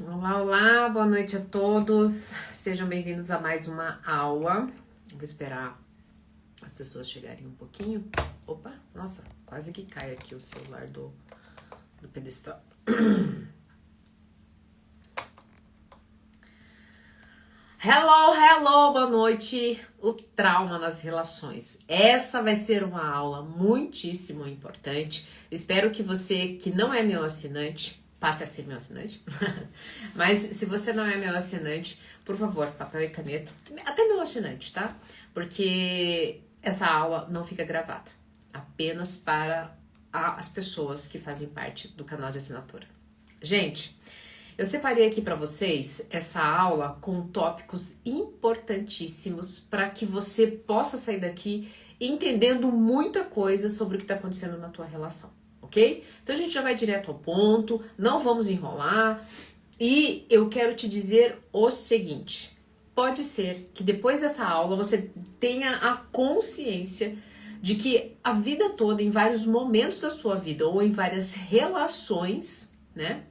Olá, olá, boa noite a todos. Sejam bem-vindos a mais uma aula. Vou esperar as pessoas chegarem um pouquinho. Opa, nossa, quase que cai aqui o celular do pedestal. Hello, hello, boa noite. O trauma nas relações. Essa vai ser uma aula muitíssimo importante. Espero que você, que não é meu assinante, passe a ser meu assinante. Mas se você não é meu assinante, por favor, papel e caneta. Até meu assinante, tá? Porque essa aula não fica gravada. Apenas para as pessoas que fazem parte do canal de assinatura. Gente, eu separei aqui para vocês essa aula com tópicos importantíssimos para que você possa sair daqui entendendo muita coisa sobre o que está acontecendo na tua relação, ok? Então a gente já vai direto ao ponto, não vamos enrolar e eu quero te dizer o seguinte: pode ser que depois dessa aula você tenha a consciência de que a vida toda, em vários momentos da sua vida ou em várias relações, né?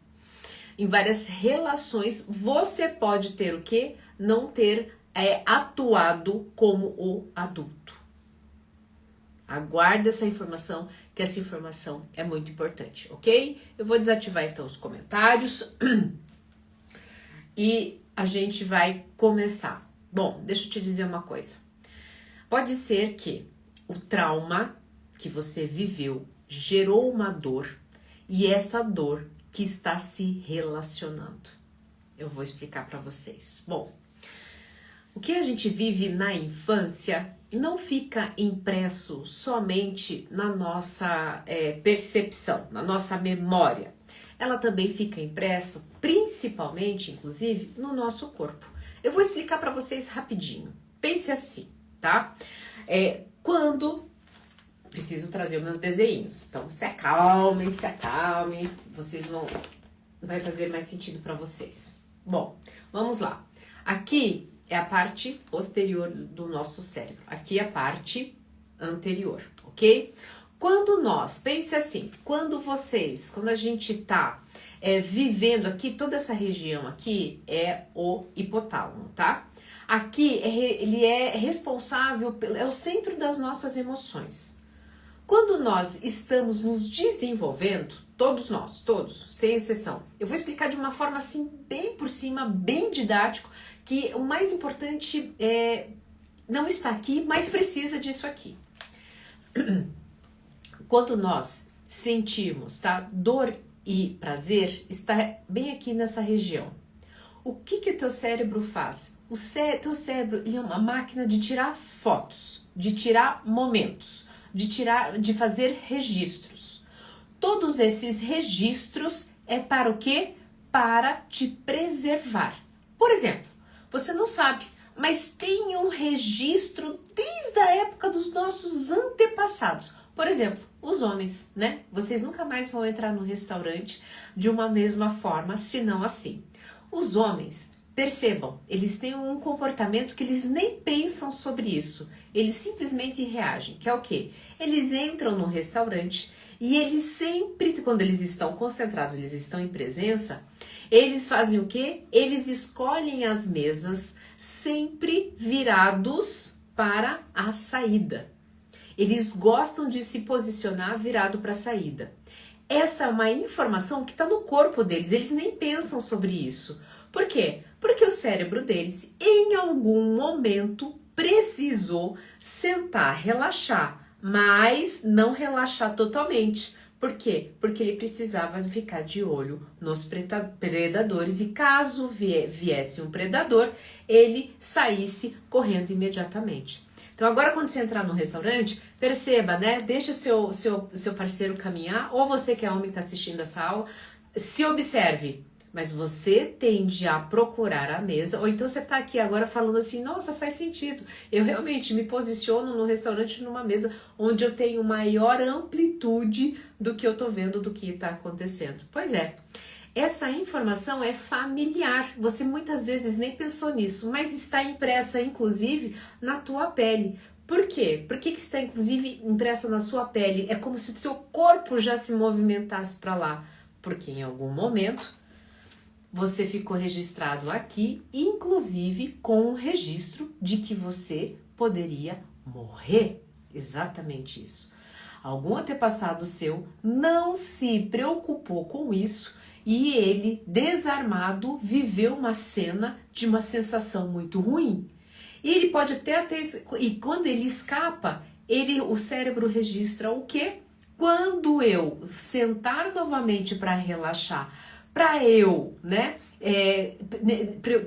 Em várias relações, você pode ter o quê? Não ter atuado como o adulto. Aguarde essa informação, que essa informação é muito importante, ok? Eu vou desativar então os comentários e a gente vai começar. Bom, deixa eu te dizer uma coisa. Pode ser que o trauma que você viveu gerou uma dor e essa dor que está se relacionando. Eu vou explicar para vocês. Bom, o que a gente vive na infância não fica impresso somente na nossa percepção, na nossa memória. Ela também fica impressa, principalmente, inclusive, no nosso corpo. Eu vou explicar para vocês rapidinho. Pense assim, tá? Quando preciso trazer os meus desenhos. Então, se acalmem. Vocês vão... Vai fazer mais sentido para vocês. Bom, vamos lá. Aqui é a parte posterior do nosso cérebro. Aqui é a parte anterior, ok? Quando nós... Pense assim. Quando a gente tá vivendo aqui, toda essa região aqui é o hipotálamo, tá? Aqui, ele é responsável... É o centro das nossas emoções. Quando nós estamos nos desenvolvendo, todos nós, todos, sem exceção, eu vou explicar de uma forma assim, bem por cima, bem didático, que o mais importante não está aqui, mas precisa disso aqui. Quando nós sentimos, tá, dor e prazer, está bem aqui nessa região. O que o teu cérebro faz? Teu cérebro é uma máquina de tirar fotos, de tirar momentos, de fazer registros. Todos esses registros é para o quê? Para te preservar. Por exemplo, você não sabe, mas tem um registro desde a época dos nossos antepassados. Por exemplo, os homens, né? Vocês nunca mais vão entrar no restaurante de uma mesma forma, senão assim. Os homens, percebam, eles têm um comportamento que eles nem pensam sobre isso. Eles simplesmente reagem, que é o quê? Eles entram no restaurante e eles sempre, quando eles estão concentrados, eles estão em presença, eles fazem o quê? Eles escolhem as mesas sempre virados para a saída. Eles gostam de se posicionar virado para a saída. Essa é uma informação que está no corpo deles, eles nem pensam sobre isso. Por quê? Porque o cérebro deles, em algum momento, precisou sentar, relaxar, mas não relaxar totalmente. Por quê? Porque ele precisava ficar de olho nos predadores e caso viesse um predador, ele saísse correndo imediatamente. Então agora quando você entrar no restaurante, perceba, né? Deixa o seu parceiro caminhar, ou você que é homem que está assistindo essa aula, se observe. Mas você tende a procurar a mesa, ou então você está aqui agora falando assim, nossa, faz sentido. Eu realmente me posiciono no restaurante numa mesa onde eu tenho maior amplitude do que eu estou vendo, do que está acontecendo. Pois é. Essa informação é familiar, você muitas vezes nem pensou nisso, mas está impressa inclusive na tua pele. Por quê? Por que está inclusive impressa na sua pele? É como se o seu corpo já se movimentasse para lá, porque em algum momento você ficou registrado aqui, inclusive com o registro de que você poderia morrer. Exatamente isso. Algum antepassado seu não se preocupou com isso e ele, desarmado, viveu uma cena de uma sensação muito ruim. E ele pode até ter... E quando ele escapa, o cérebro registra o quê? Quando eu sentar novamente para relaxar, para eu, né?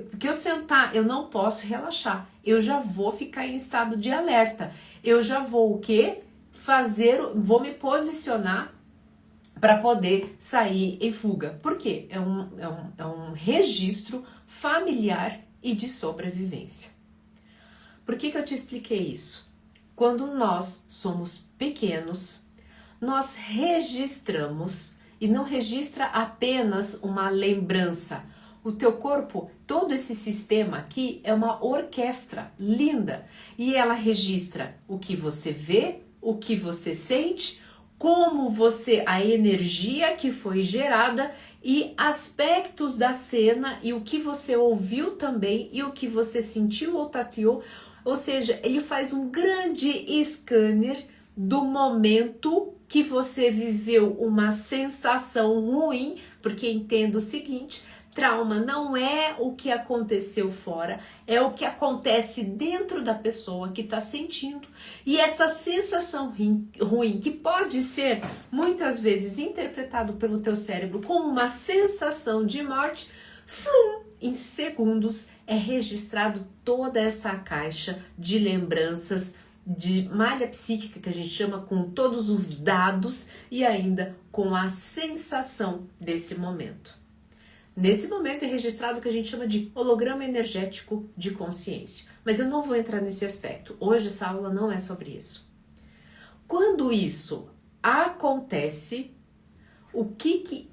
Porque eu sentar, eu não posso relaxar. Eu já vou ficar em estado de alerta. Eu já vou o quê? Vou me posicionar para poder sair em fuga. Por quê? É um registro familiar e de sobrevivência. Por que eu te expliquei isso? Quando nós somos pequenos, nós registramos e não registra apenas uma lembrança. O teu corpo, todo esse sistema aqui é uma orquestra linda e ela registra o que você vê, o que você sente, como a energia que foi gerada e aspectos da cena e o que você ouviu também e o que você sentiu ou tateou. Ou seja, ele faz um grande scanner do momento que você viveu uma sensação ruim, porque entenda o seguinte, trauma não é o que aconteceu fora, é o que acontece dentro da pessoa que está sentindo. E essa sensação ruim, que pode ser muitas vezes interpretado pelo teu cérebro como uma sensação de morte, em segundos é registrado toda essa caixa de lembranças, de malha psíquica que a gente chama, com todos os dados e ainda com a sensação desse momento. Nesse momento é registrado o que a gente chama de holograma energético de consciência. Mas eu não vou entrar nesse aspecto. Hoje essa aula não é sobre isso. Quando isso acontece, o que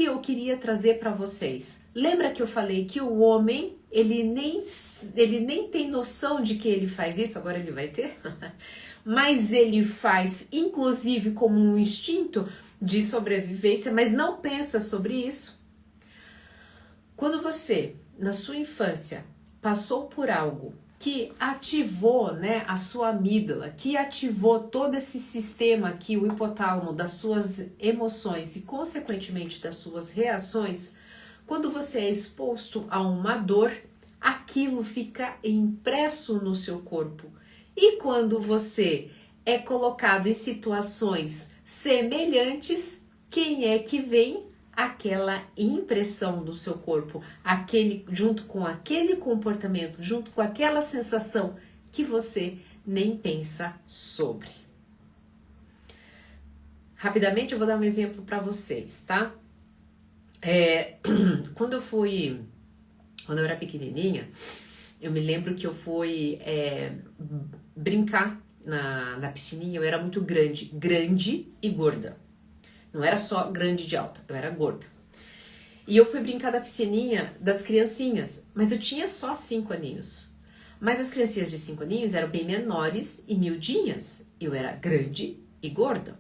eu queria trazer para vocês? Lembra que eu falei que o homem, ele nem tem noção de que ele faz isso, agora ele vai ter? Mas ele faz, inclusive, como um instinto de sobrevivência, mas não pensa sobre isso. Quando você, na sua infância, passou por algo que ativou, né, a sua amígdala, que ativou todo esse sistema aqui, o hipotálamo, das suas emoções e, consequentemente, das suas reações, quando você é exposto a uma dor, aquilo fica impresso no seu corpo. E quando você é colocado em situações semelhantes, quem é que vem? Aquela impressão do seu corpo, junto com aquele comportamento, junto com aquela sensação que você nem pensa sobre. Rapidamente eu vou dar um exemplo para vocês, tá? Quando eu era pequenininha, eu me lembro que eu fui brincar na piscininha. Eu era muito grande e gorda. Não era só grande de alta, eu era gorda. E eu fui brincar da piscininha das criancinhas, mas eu tinha só 5 aninhos. Mas as criancinhas de 5 aninhos eram bem menores e miudinhas. Eu era grande e gorda.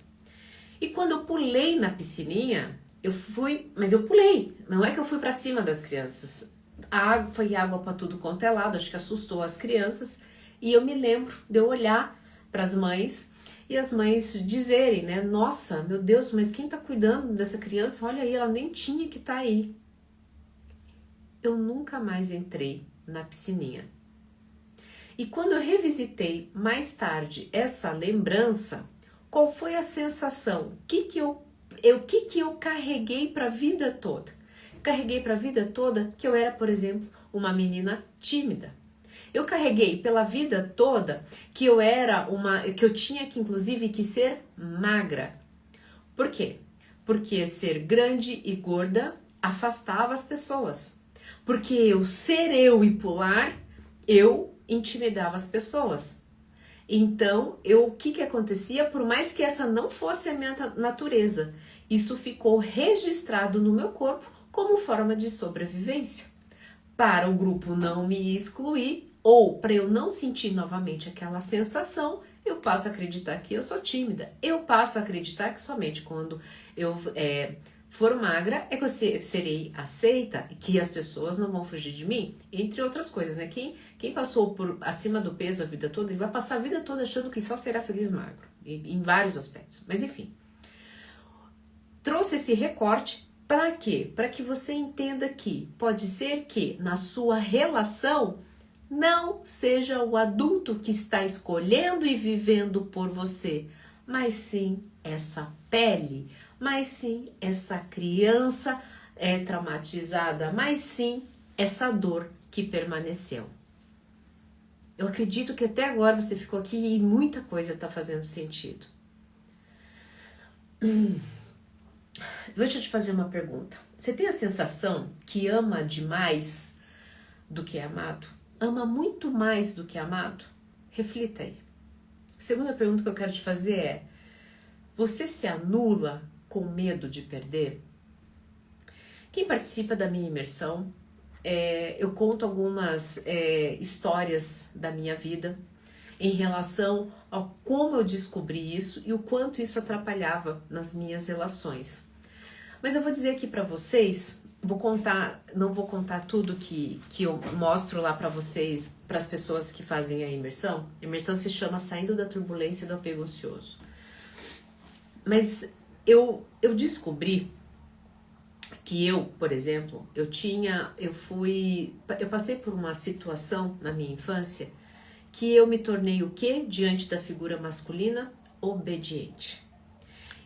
E quando eu pulei na piscininha, mas eu pulei. Não é que eu fui pra cima das crianças. Foi água pra tudo quanto é lado, acho que assustou as crianças. E eu me lembro de eu olhar pras mães e as mães dizerem, né? Nossa, meu Deus, mas quem tá cuidando dessa criança? Olha aí, ela nem tinha que estar aí. Eu nunca mais entrei na piscininha. E quando eu revisitei mais tarde essa lembrança, qual foi a sensação? O que eu carreguei para a vida toda? Carreguei para a vida toda que eu era, por exemplo, uma menina tímida. Eu carreguei pela vida toda que que eu tinha que, inclusive, que ser magra. Por quê? Porque ser grande e gorda afastava as pessoas. Porque ser eu e pular, eu intimidava as pessoas. Então, o que acontecia? Por mais que essa não fosse a minha natureza, isso ficou registrado no meu corpo como forma de sobrevivência. Para o grupo não me excluir, ou para eu não sentir novamente aquela sensação, eu passo a acreditar que eu sou tímida. Eu passo a acreditar que somente quando eu for magra, é que eu serei aceita e que as pessoas não vão fugir de mim, entre outras coisas, né? Quem passou por acima do peso a vida toda, ele vai passar a vida toda achando que só será feliz magro, em vários aspectos. Mas enfim, trouxe esse recorte para quê? Para que você entenda que pode ser que na sua relação não seja o adulto que está escolhendo e vivendo por você, mas sim essa pele, mas sim essa criança traumatizada, mas sim essa dor que permaneceu. Eu acredito que até agora você ficou aqui e muita coisa está fazendo sentido. Deixa eu te fazer uma pergunta. Você tem a sensação que ama demais do que é amado? Ama muito mais do que é amado? Reflita aí. A segunda pergunta que eu quero te fazer é: você se anula com medo de perder? Quem participa da minha imersão, eu conto algumas histórias da minha vida em relação a como eu descobri isso e o quanto isso atrapalhava nas minhas relações. Mas eu vou dizer aqui para vocês, não vou contar tudo que eu mostro lá para vocês, para as pessoas que fazem a imersão. A imersão se chama Saindo da Turbulência do Apego Ansioso. Mas eu descobri que eu, por exemplo, eu passei por uma situação na minha infância que eu me tornei o quê? Diante da figura masculina? Obediente.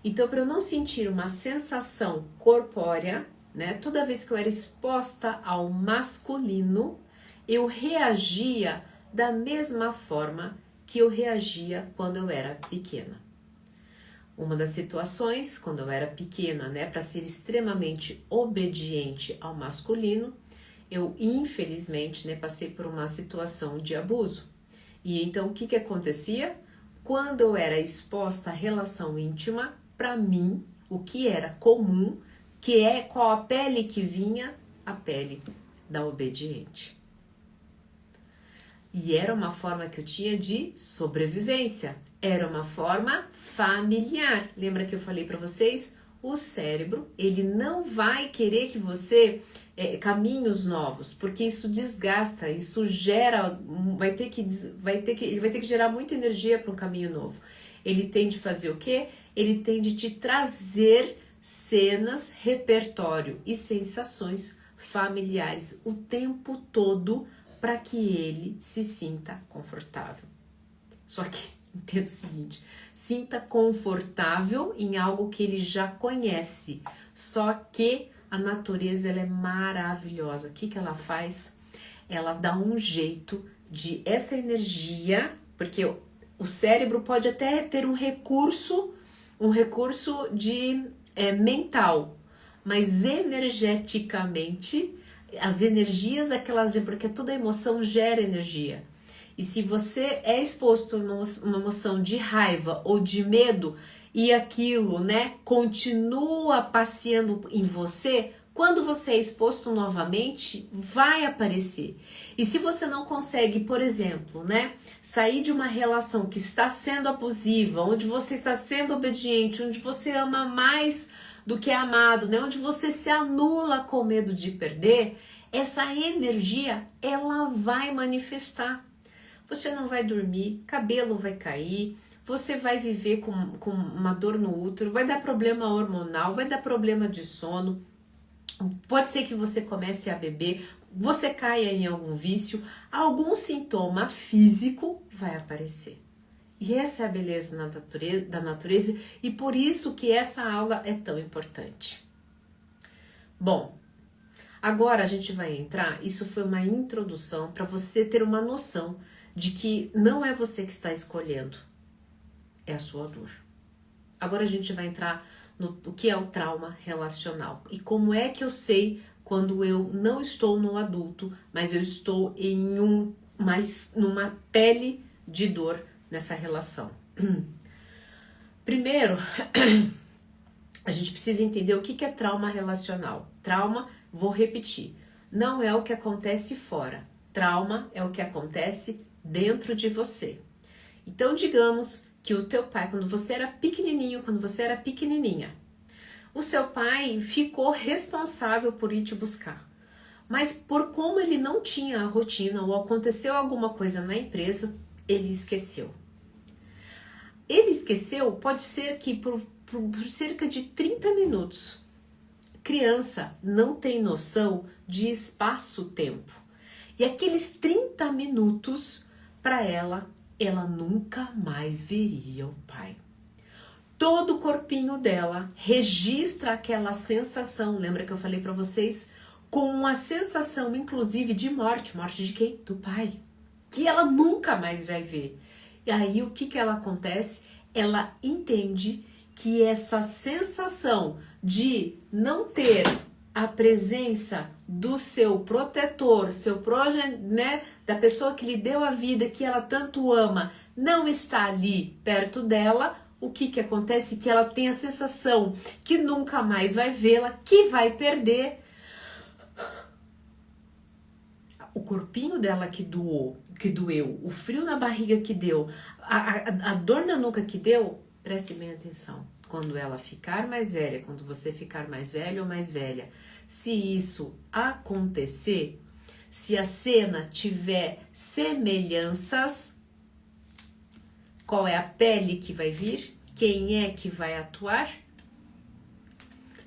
Então, para eu não sentir uma sensação corpórea, né, toda vez que eu era exposta ao masculino, eu reagia da mesma forma que eu reagia quando eu era pequena. Uma das situações, quando eu era pequena, né, para ser extremamente obediente ao masculino, eu infelizmente, né, passei por uma situação de abuso. E então o que acontecia? Quando eu era exposta à relação íntima, para mim, o que era comum, qual a pele que vinha? A pele da obediente. E era uma forma que eu tinha de sobrevivência. Era uma forma familiar. Lembra que eu falei para vocês? O cérebro, ele não vai querer que você caminhos novos, porque isso desgasta, isso gera, ele vai ter que gerar muita energia para um caminho novo. Ele tem de fazer o quê? Ele tem de te trazer cenas, repertório e sensações familiares o tempo todo para que ele se sinta confortável. Só que entenda o seguinte: sinta confortável em algo que ele já conhece. Só que a natureza, ela é maravilhosa. O que ela faz? Ela dá um jeito de essa energia, porque o cérebro pode até ter um recurso de mental, mas energeticamente, as energias porque toda emoção gera energia. E se você é exposto a uma emoção de raiva ou de medo e aquilo, né, continua passeando em você, quando você é exposto novamente, vai aparecer. E se você não consegue, por exemplo, né, sair de uma relação que está sendo abusiva, onde você está sendo obediente, onde você ama mais do que é amado, né, onde você se anula com medo de perder, essa energia, ela vai manifestar. Você não vai dormir, cabelo vai cair, você vai viver com uma dor no útero, vai dar problema hormonal, vai dar problema de sono, pode ser que você comece a beber, você caia em algum vício, algum sintoma físico vai aparecer. E essa é a beleza da natureza e por isso que essa aula é tão importante. Bom, agora a gente vai entrar, isso foi uma introdução para você ter uma noção de que não é você que está escolhendo, é a sua dor. Agora a gente vai entrar no que é o trauma relacional e como é que eu sei quando eu não estou no adulto, mas eu estou numa pele de dor nessa relação. Primeiro, a gente precisa entender o que é trauma relacional. Trauma, vou repetir, não é o que acontece fora. Trauma é o que acontece dentro de você. Então, digamos que o teu pai, quando você era pequenininho, quando você era pequenininha, O seu pai ficou responsável por ir te buscar. Mas por como ele não tinha a rotina ou aconteceu alguma coisa na empresa, ele esqueceu. Ele esqueceu, pode ser que por cerca de 30 minutos. Criança não tem noção de espaço-tempo. E aqueles 30 minutos, para ela nunca mais veria o pai. Todo o corpinho dela registra aquela sensação, lembra que eu falei para vocês? Com uma sensação, inclusive, de morte. Morte de quem? Do pai. Que ela nunca mais vai ver. E aí, o que ela acontece? Ela entende que essa sensação de não ter a presença do seu protetor, né, da pessoa que lhe deu a vida, que ela tanto ama, não está ali perto dela, o que acontece? Que ela tem a sensação que nunca mais vai vê-la, que vai perder. O corpinho dela que doeu, o frio na barriga que deu, a dor na nuca que deu, preste bem atenção. Quando ela ficar mais velha, quando você ficar mais velho ou mais velha, se isso acontecer, se a cena tiver semelhanças, qual é a pele que vai vir? Quem é que vai atuar?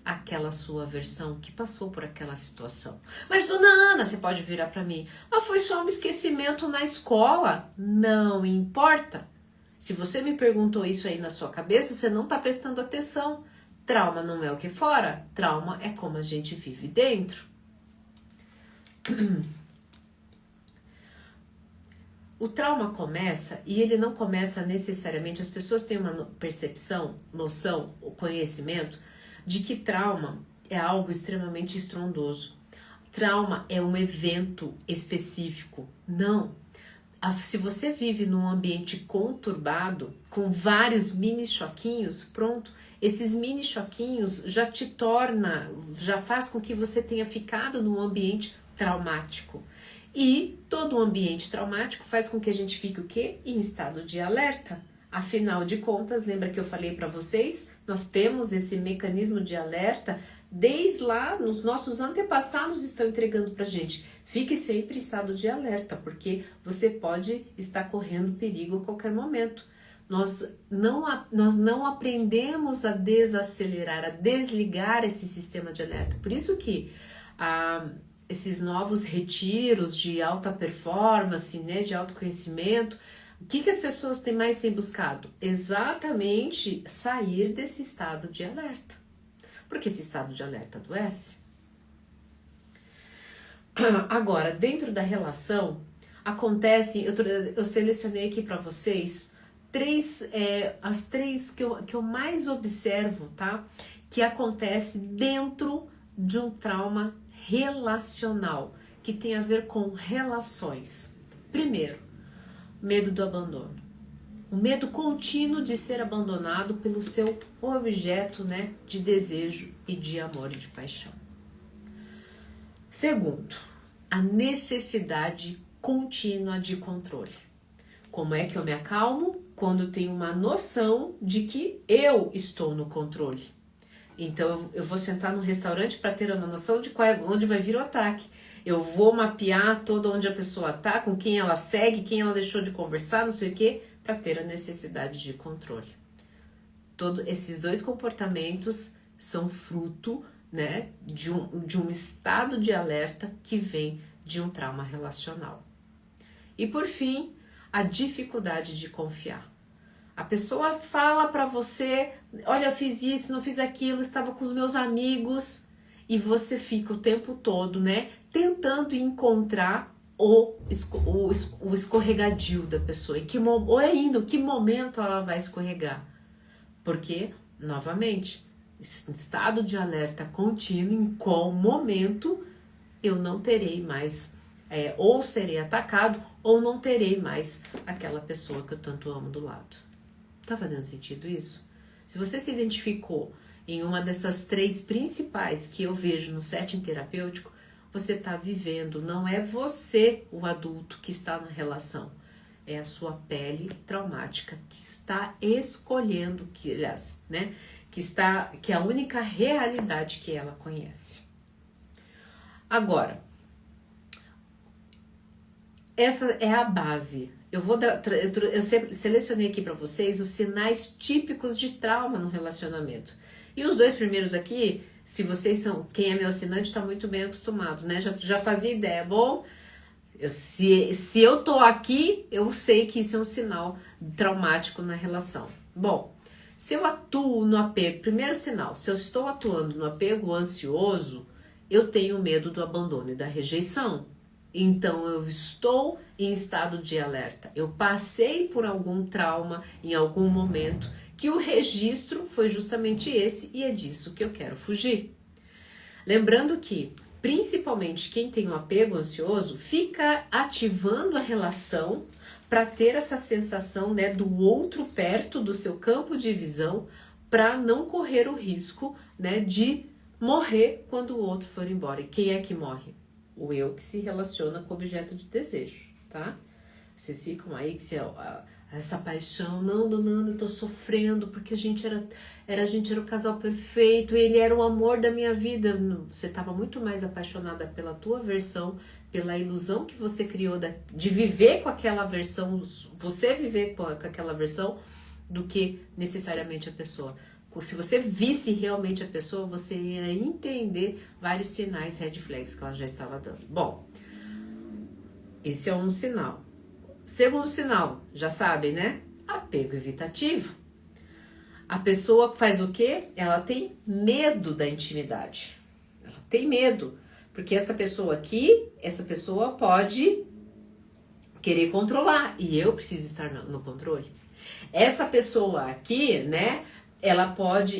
Aquela sua versão que passou por aquela situação. Mas, dona Ana, você pode virar para mim, foi só um esquecimento na escola. Não importa. Se você me perguntou isso aí na sua cabeça, você não está prestando atenção. Trauma não é o que é fora, trauma é como a gente vive dentro. O trauma começa, e ele não começa necessariamente, as pessoas têm uma percepção, noção, o conhecimento de que trauma é algo extremamente estrondoso. Trauma é um evento específico. Não. Se você vive num ambiente conturbado, com vários mini choquinhos, pronto, esses mini choquinhos já faz com que você tenha ficado num ambiente traumático. E todo o ambiente traumático faz com que a gente fique o quê? Em estado de alerta. Afinal de contas, lembra que eu falei para vocês? Nós temos esse mecanismo de alerta desde lá, os nossos antepassados estão entregando pra gente. Fique sempre em estado de alerta, porque você pode estar correndo perigo a qualquer momento. Nós não aprendemos a desacelerar, a desligar esse sistema de alerta. Por isso que esses novos retiros de alta performance, né, de autoconhecimento, o que as pessoas mais têm buscado? Exatamente sair desse estado de alerta. Porque esse estado de alerta adoece. Agora, dentro da relação, acontecem, eu selecionei aqui para vocês as três que eu mais observo, tá? Que acontece dentro de um trauma relacional, que tem a ver com relações. Primeiro, medo do abandono. O medo contínuo de ser abandonado pelo seu objeto, né, de desejo e de amor e de paixão. Segundo, a necessidade contínua de controle. Como é que eu me acalmo? Quando tenho uma noção de que eu estou no controle. Então eu vou sentar no restaurante para ter uma noção de onde vai vir o ataque. Eu vou mapear todo onde a pessoa está, com quem ela segue, quem ela deixou de conversar, não sei o quê, para ter a necessidade de controle. Todos esses dois comportamentos são fruto, né, de um estado de alerta que vem de um trauma relacional. E por fim, a dificuldade de confiar. A pessoa fala para você, olha, eu fiz isso, não fiz aquilo, estava com os meus amigos, e você fica o tempo todo, né, tentando encontrar o escorregadio da pessoa, ou ainda, que momento ela vai escorregar. Porque, novamente, estado de alerta contínuo, em qual momento eu não terei mais, ou serei atacado, ou não terei mais aquela pessoa que eu tanto amo do lado. Tá fazendo sentido isso? Se você se identificou em uma dessas três principais que eu vejo no setting terapêutico, você está vivendo, não é você o adulto que está na relação, é a sua pele traumática que está escolhendo, que que é a única realidade que ela conhece. Agora, essa é a base. Eu selecionei aqui para vocês os sinais típicos de trauma no relacionamento. E os 2 primeiros aqui, se vocês são, quem é meu assinante está muito bem acostumado, né? Já fazia ideia. Bom, se eu tô aqui, eu sei que isso é um sinal traumático na relação. Bom, se eu atuo no apego, primeiro sinal, se eu estou atuando no apego ansioso, eu tenho medo do abandono e da rejeição. Então eu estou em estado de alerta. Eu passei por algum trauma em algum momento que o registro foi justamente esse e é disso que eu quero fugir. Lembrando que, principalmente quem tem um apego ansioso, fica ativando a relação para ter essa sensação, né, do outro perto do seu campo de visão, para não correr o risco, né, de morrer quando o outro for embora. E quem é que morre? O eu que se relaciona com o objeto de desejo, tá? Vocês ficam aí que essa paixão, não, eu tô sofrendo porque a gente era o casal perfeito, ele era o amor da minha vida. Você estava muito mais apaixonada pela tua versão, pela ilusão que você criou de viver com aquela versão, você viver com aquela versão, do que necessariamente a pessoa. Se você visse realmente a pessoa, você ia entender vários sinais red flags que ela já estava dando. Bom, esse é um sinal. Segundo sinal, já sabem, né? Apego evitativo. A pessoa faz o quê? Ela tem medo da intimidade. Ela tem medo. Porque essa pessoa pode querer controlar. E eu preciso estar no controle. Essa pessoa aqui, né?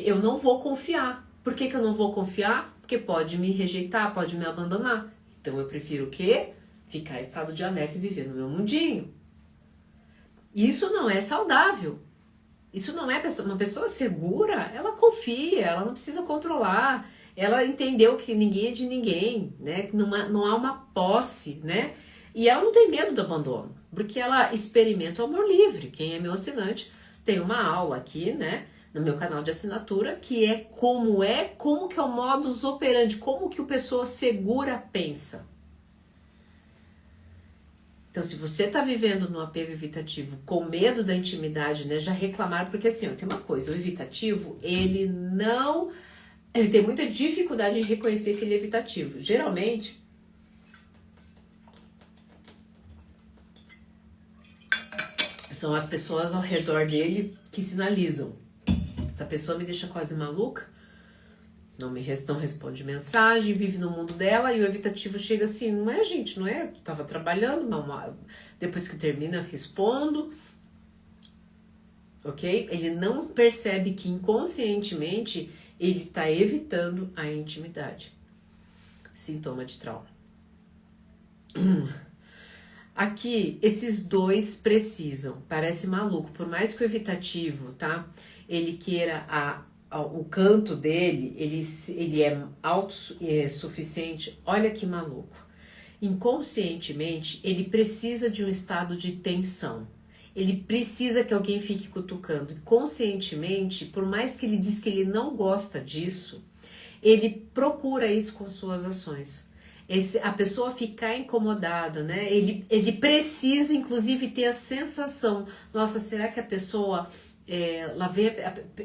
Eu não vou confiar. Por que eu não vou confiar? Porque pode me rejeitar, pode me abandonar. Então eu prefiro o quê? Ficar em estado de alerta e viver no meu mundinho. Isso não é saudável. Isso não é uma pessoa segura, ela confia, ela não precisa controlar. Ela entendeu que ninguém é de ninguém, né? Que não há uma posse, né? E ela não tem medo do abandono, porque ela experimenta o amor livre. Quem é meu assinante tem uma aula aqui, né? No meu canal de assinatura, que é como que é o modus operandi, como que a pessoa segura pensa. Então, se você está vivendo no apego evitativo com medo da intimidade, né, já reclamaram, porque assim, tem uma coisa, o evitativo, ele tem muita dificuldade em reconhecer que ele é evitativo. Geralmente, são as pessoas ao redor dele que sinalizam. Essa pessoa me deixa quase maluca, não responde mensagem, vive no mundo dela, e o evitativo chega assim, não é, gente, não é? Tava trabalhando, depois que termina eu respondo, ok? Ele não percebe que inconscientemente ele está evitando a intimidade. Sintoma de trauma. Aqui, esses dois precisam, parece maluco, por mais que o evitativo, tá? Ele queira o canto dele, ele é autossuficiente, olha que maluco. Inconscientemente, ele precisa de um estado de tensão. Ele precisa que alguém fique cutucando. E conscientemente, por mais que ele diz que ele não gosta disso, ele procura isso com suas ações. A pessoa ficar incomodada, né? Ele precisa, inclusive, ter a sensação, nossa, será que a pessoa... lá vem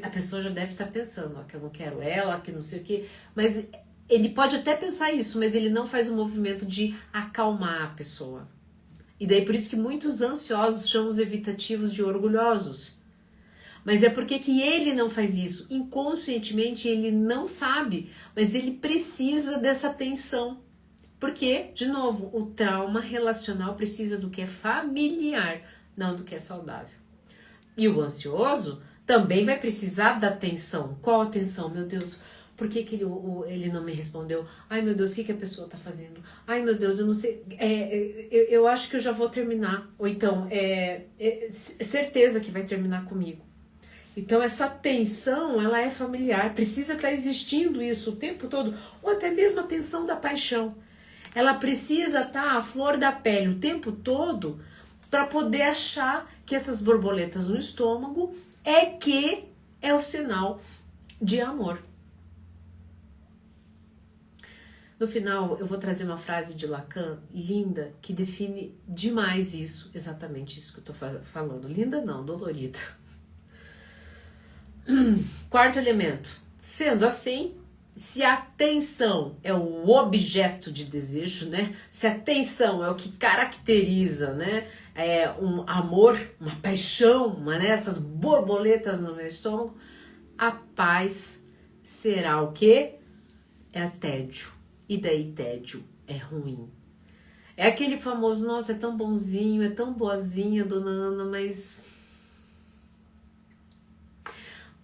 a pessoa já deve estar pensando, ó, que eu não quero ela, que não sei o quê, mas ele pode até pensar isso, mas ele não faz o movimento de acalmar a pessoa. E daí por isso que muitos ansiosos chamam os evitativos de orgulhosos. Mas é porque que ele não faz isso. Inconscientemente ele não sabe, mas ele precisa dessa atenção. Porque, de novo, o trauma relacional precisa do que é familiar, não do que é saudável. E o ansioso também vai precisar da atenção. Qual atenção? Meu Deus, por que ele não me respondeu? Ai, meu Deus, o que a pessoa tá fazendo? Ai, meu Deus, eu não sei. Eu acho que eu já vou terminar. Ou então, certeza que vai terminar comigo. Então, essa tensão, ela é familiar. Precisa estar existindo isso o tempo todo. Ou até mesmo a tensão da paixão. Ela precisa estar à flor da pele o tempo todo para poder achar que essas borboletas no estômago é o sinal de amor. No final, eu vou trazer uma frase de Lacan linda que define demais isso, exatamente isso que eu tô falando. Linda não, dolorida. Quarto elemento. Sendo assim, se a atenção é o objeto de desejo, né? Se a atenção é o que caracteriza, né? É um amor, uma paixão, essas borboletas no meu estômago, a paz será o quê? É tédio. E daí tédio é ruim. É aquele famoso, nossa, é tão bonzinho, é tão boazinha, dona Ana, mas...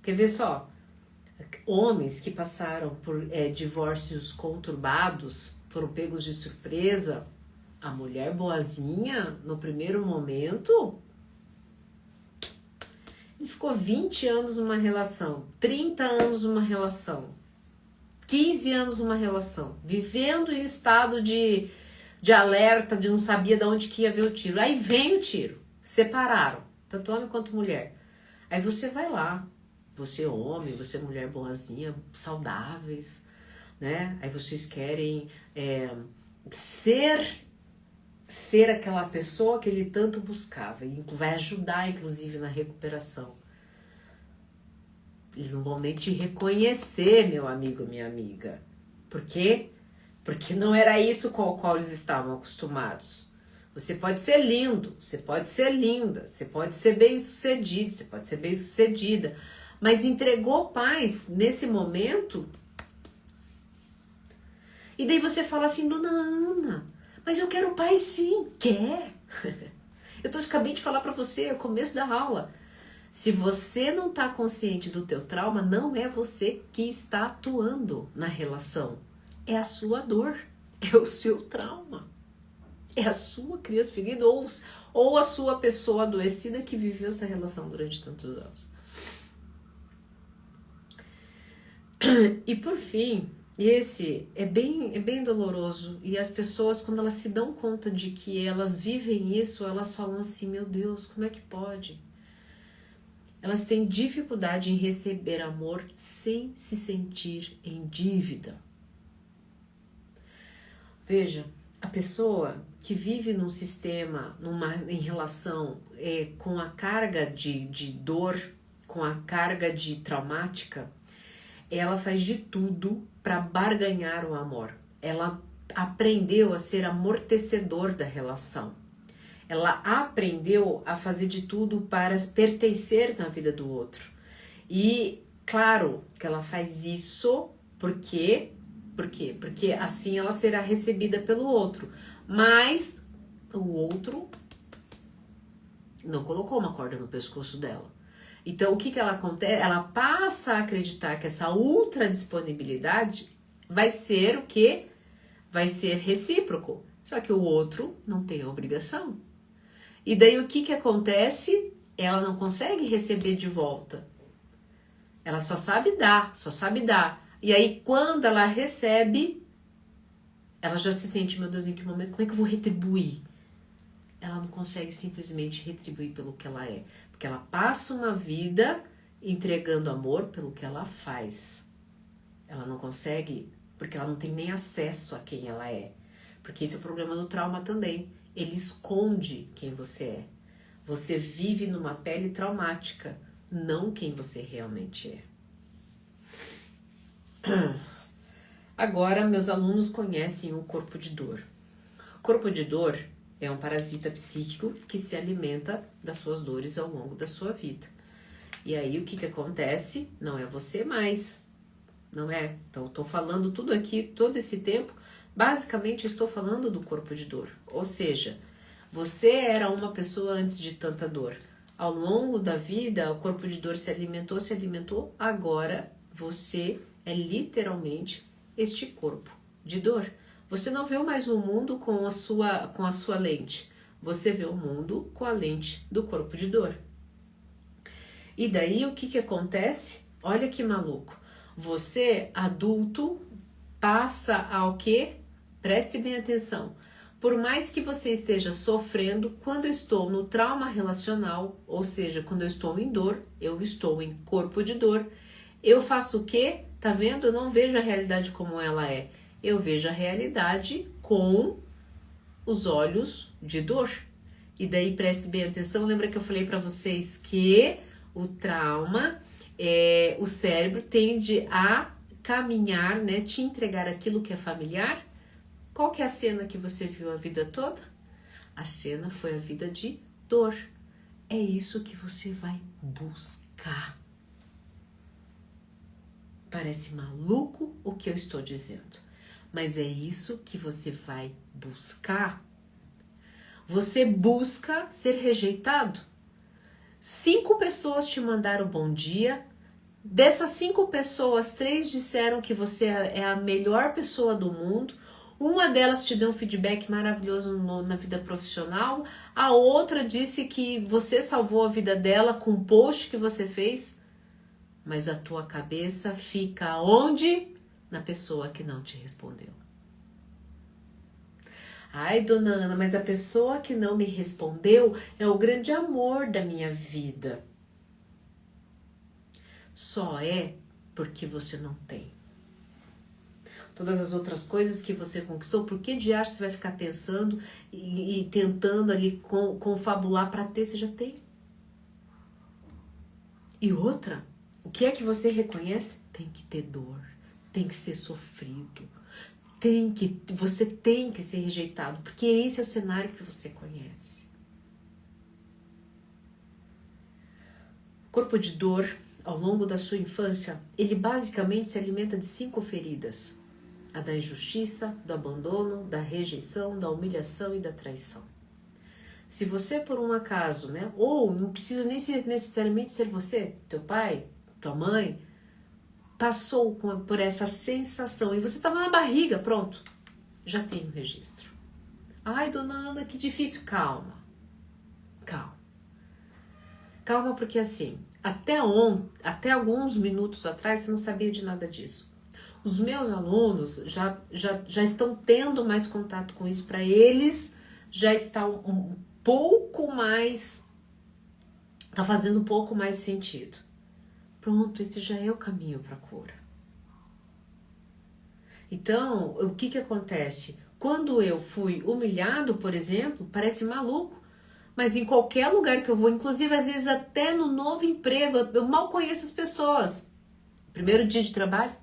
Quer ver só? Homens que passaram por divórcios conturbados, foram pegos de surpresa, a mulher boazinha, no primeiro momento, ele ficou 20 anos numa relação, 30 anos numa relação, 15 anos numa relação, vivendo em estado de alerta, de não sabia de onde que ia ver o tiro. Aí vem o tiro, separaram, tanto homem quanto mulher. Aí você vai lá, você homem, você mulher boazinha, saudáveis, né? Aí vocês querem ser aquela pessoa que ele tanto buscava e vai ajudar, inclusive, na recuperação. Eles não vão nem te reconhecer, meu amigo, minha amiga. Por quê? Porque não era isso com o qual eles estavam acostumados. Você pode ser lindo, você pode ser linda, você pode ser bem-sucedido, você pode ser bem-sucedida, mas entregou paz nesse momento. E daí você fala assim, dona Ana, mas eu quero paz sim. Quer? Acabei de falar para você, no começo da aula. Se você não está consciente do teu trauma, não é você que está atuando na relação. É a sua dor, é o seu trauma. É a sua criança ferida ou a sua pessoa adoecida que viveu essa relação durante tantos anos. E por fim, esse é bem doloroso. E as pessoas, quando elas se dão conta de que elas vivem isso, elas falam assim, meu Deus, como é que pode? Elas têm dificuldade em receber amor sem se sentir em dívida. Veja, a pessoa que vive num sistema, em relação com a carga de dor, com a carga de traumática, ela faz de tudo para barganhar o amor. Ela aprendeu a ser amortecedor da relação. Ela aprendeu a fazer de tudo para pertencer na vida do outro. E, claro, que ela faz isso porque assim ela será recebida pelo outro. Mas o outro não colocou uma corda no pescoço dela. Então, o que ela acontece? Ela passa a acreditar que essa ultra disponibilidade vai ser o quê? Vai ser recíproco. Só que o outro não tem obrigação. E daí o que acontece? Ela não consegue receber de volta. Ela só sabe dar. E aí quando ela recebe, ela já se sente, meu Deus, em que momento? Como é que eu vou retribuir? Ela não consegue simplesmente retribuir pelo que ela é. Porque ela passa uma vida entregando amor pelo que ela faz. Ela não consegue, porque ela não tem nem acesso a quem ela é. Porque esse é o problema do trauma também. Ele esconde quem você é. Você vive numa pele traumática, não quem você realmente é. Agora, meus alunos conhecem o corpo de dor. O corpo de dor é um parasita psíquico que se alimenta das suas dores ao longo da sua vida. E aí, o que acontece? Não é você mais, não é? Então, eu tô falando tudo aqui, todo esse tempo, basicamente estou falando do corpo de dor. Ou seja, você era uma pessoa antes de tanta dor. Ao longo da vida, o corpo de dor se alimentou, agora você é literalmente este corpo de dor. Você não vê mais o mundo com a sua lente. Você vê o mundo com a lente do corpo de dor. E daí o que acontece? Olha que maluco. Você, adulto, passa ao quê? Preste bem atenção. Por mais que você esteja sofrendo, quando eu estou no trauma relacional, ou seja, quando eu estou em dor, eu estou em corpo de dor, Eu faço o quê? Tá vendo? Eu não vejo a realidade como ela é. Eu vejo a realidade com os olhos de dor. E daí preste bem atenção, lembra que eu falei para vocês que o trauma, o cérebro tende a caminhar, né, te entregar aquilo que é familiar. Qual que é a cena que você viu a vida toda? A cena foi a vida de dor. É isso que você vai buscar. Parece maluco o que eu estou dizendo, mas é isso que você vai buscar. Você busca ser rejeitado. 5 pessoas te mandaram bom dia. Dessas 5 pessoas, 3 disseram que você é a melhor pessoa do mundo. Uma delas te deu um feedback maravilhoso na vida profissional. A outra disse que você salvou a vida dela com um post que você fez. Mas a tua cabeça fica onde? Na pessoa que não te respondeu. Ai, dona Ana, mas a pessoa que não me respondeu é o grande amor da minha vida. Só é porque você não tem. Todas as outras coisas que você conquistou, por que de acho você vai ficar pensando e tentando ali confabular para ter? Você já tem. E outra, o que é que você reconhece? Tem que ter dor, tem que ser sofrido, você tem que ser rejeitado, porque esse é o cenário que você conhece. Corpo de dor, ao longo da sua infância, ele basicamente se alimenta de 5 feridas. A da injustiça, do abandono, da rejeição, da humilhação e da traição. Se você, por um acaso, né, ou não precisa nem necessariamente ser você, teu pai, tua mãe, passou por essa sensação e você estava na barriga, pronto, já tem um registro. Ai, dona Ana, que difícil. Calma. Calma, porque assim, até alguns minutos atrás você não sabia de nada disso. Os meus alunos já estão tendo mais contato com isso, para eles já está um pouco mais, está fazendo um pouco mais sentido. Pronto, esse já é o caminho para a cura. Então, o que acontece? Quando eu fui humilhado, por exemplo, parece maluco, mas em qualquer lugar que eu vou, inclusive às vezes até no novo emprego, eu mal conheço as pessoas. Primeiro dia de trabalho,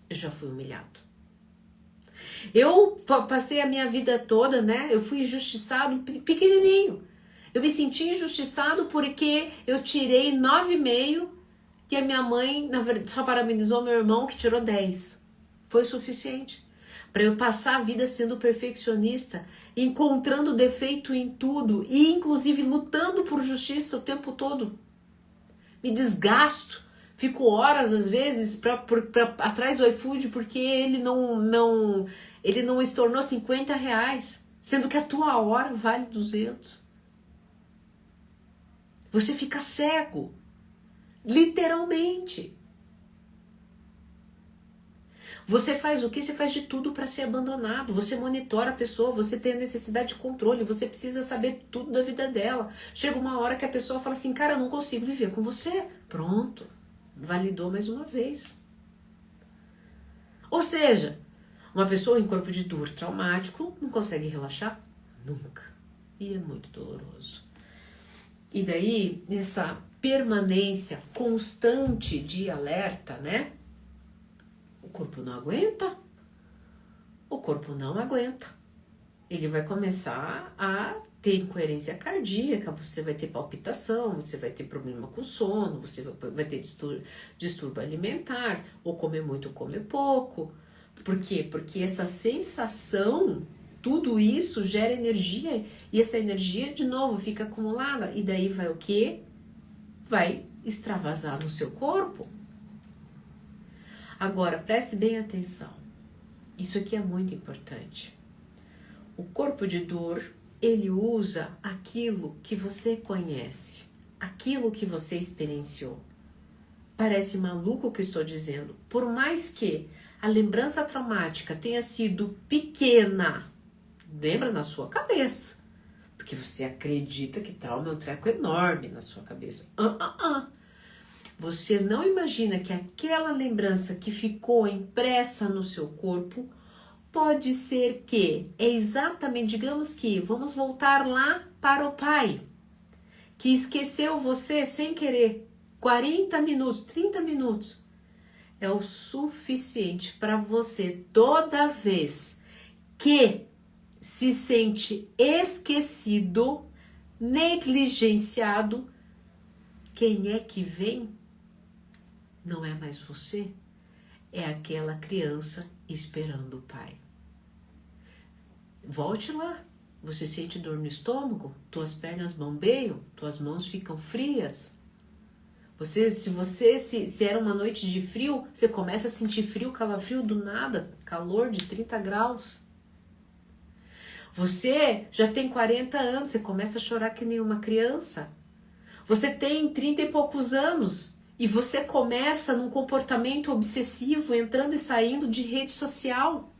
eu já fui humilhado. Eu passei a minha vida toda, né? Eu fui injustiçado pequenininho. Eu me senti injustiçado porque eu tirei 9,5 e a minha mãe, na verdade, só parabenizou meu irmão que tirou 10. Foi suficiente para eu passar a vida sendo perfeccionista, encontrando defeito em tudo e inclusive lutando por justiça o tempo todo. Me desgasto. Fico horas, às vezes, atrás do iFood porque ele não estornou R$50, sendo que a tua hora vale 200. Você fica cego, literalmente. Você faz o quê? Você faz de tudo para ser abandonado. Você monitora a pessoa, você tem a necessidade de controle, você precisa saber tudo da vida dela. Chega uma hora que a pessoa fala assim, cara, eu não consigo viver com você. Pronto. Validou mais uma vez. Ou seja, uma pessoa em corpo de dor traumático não consegue relaxar nunca. E é muito doloroso. E daí, essa permanência constante de alerta, né? O corpo não aguenta. O corpo não aguenta. Ele vai começar a ter incoerência cardíaca, você vai ter palpitação, você vai ter problema com sono, você vai ter distúrbio alimentar, ou comer muito ou comer pouco. Por quê? Porque essa sensação, tudo isso gera energia, e essa energia, de novo, fica acumulada, e daí vai o quê? Vai extravasar no seu corpo. Agora, preste bem atenção. Isso aqui é muito importante. O corpo de dor, ele usa aquilo que você conhece, aquilo que você experienciou. Parece maluco o que eu estou dizendo. Por mais que a lembrança traumática tenha sido pequena, lembra na sua cabeça. Porque você acredita que trauma é um treco enorme na sua cabeça. Você não imagina que aquela lembrança que ficou impressa no seu corpo pode ser que é exatamente, digamos que, vamos voltar lá para o pai, que esqueceu você sem querer 40 minutos, 30 minutos. É o suficiente para você, toda vez que se sente esquecido, negligenciado, quem é que vem? Não é mais você, é aquela criança esperando o pai. Volte lá. Você sente dor no estômago? Tuas pernas bombeiam? Tuas mãos ficam frias? Se era uma noite de frio, você começa a sentir frio, calafrio do nada, calor de 30 graus. Você já tem 40 anos, você começa a chorar que nem uma criança. Você tem 30 e poucos anos e você começa num comportamento obsessivo, entrando e saindo de rede social.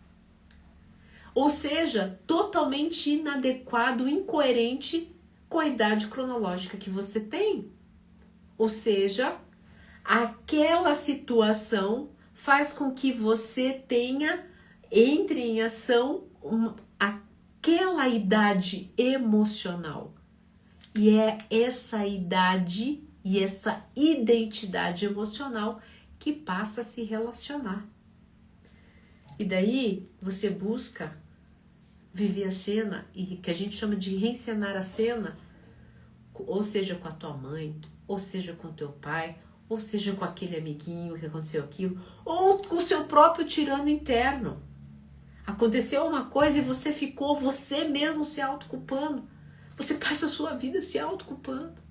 Ou seja, totalmente inadequado, incoerente com a idade cronológica que você tem. Ou seja, aquela situação faz com que você entre em ação aquela idade emocional. E é essa idade e essa identidade emocional que passa a se relacionar. E daí você busca viver a cena, e que a gente chama de reencenar a cena, ou seja com a tua mãe, ou seja com o teu pai, ou seja com aquele amiguinho que aconteceu aquilo, ou com o seu próprio tirano interno. Aconteceu uma coisa e você ficou você mesmo se autoculpando. Você passa a sua vida se autoculpando.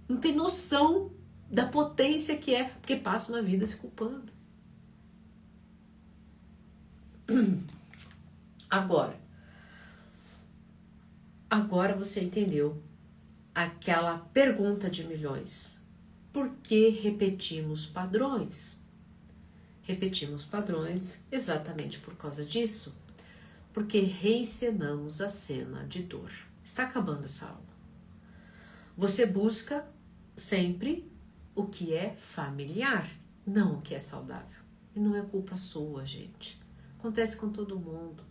Não tem noção da potência que é, porque passa uma vida se culpando. Agora você entendeu aquela pergunta de milhões. Por que repetimos padrões? Repetimos padrões exatamente por causa disso, porque reencenamos a cena de dor. Está acabando essa aula. Você busca sempre o que é familiar, não o que é saudável. E não é culpa sua, gente. Acontece com todo mundo.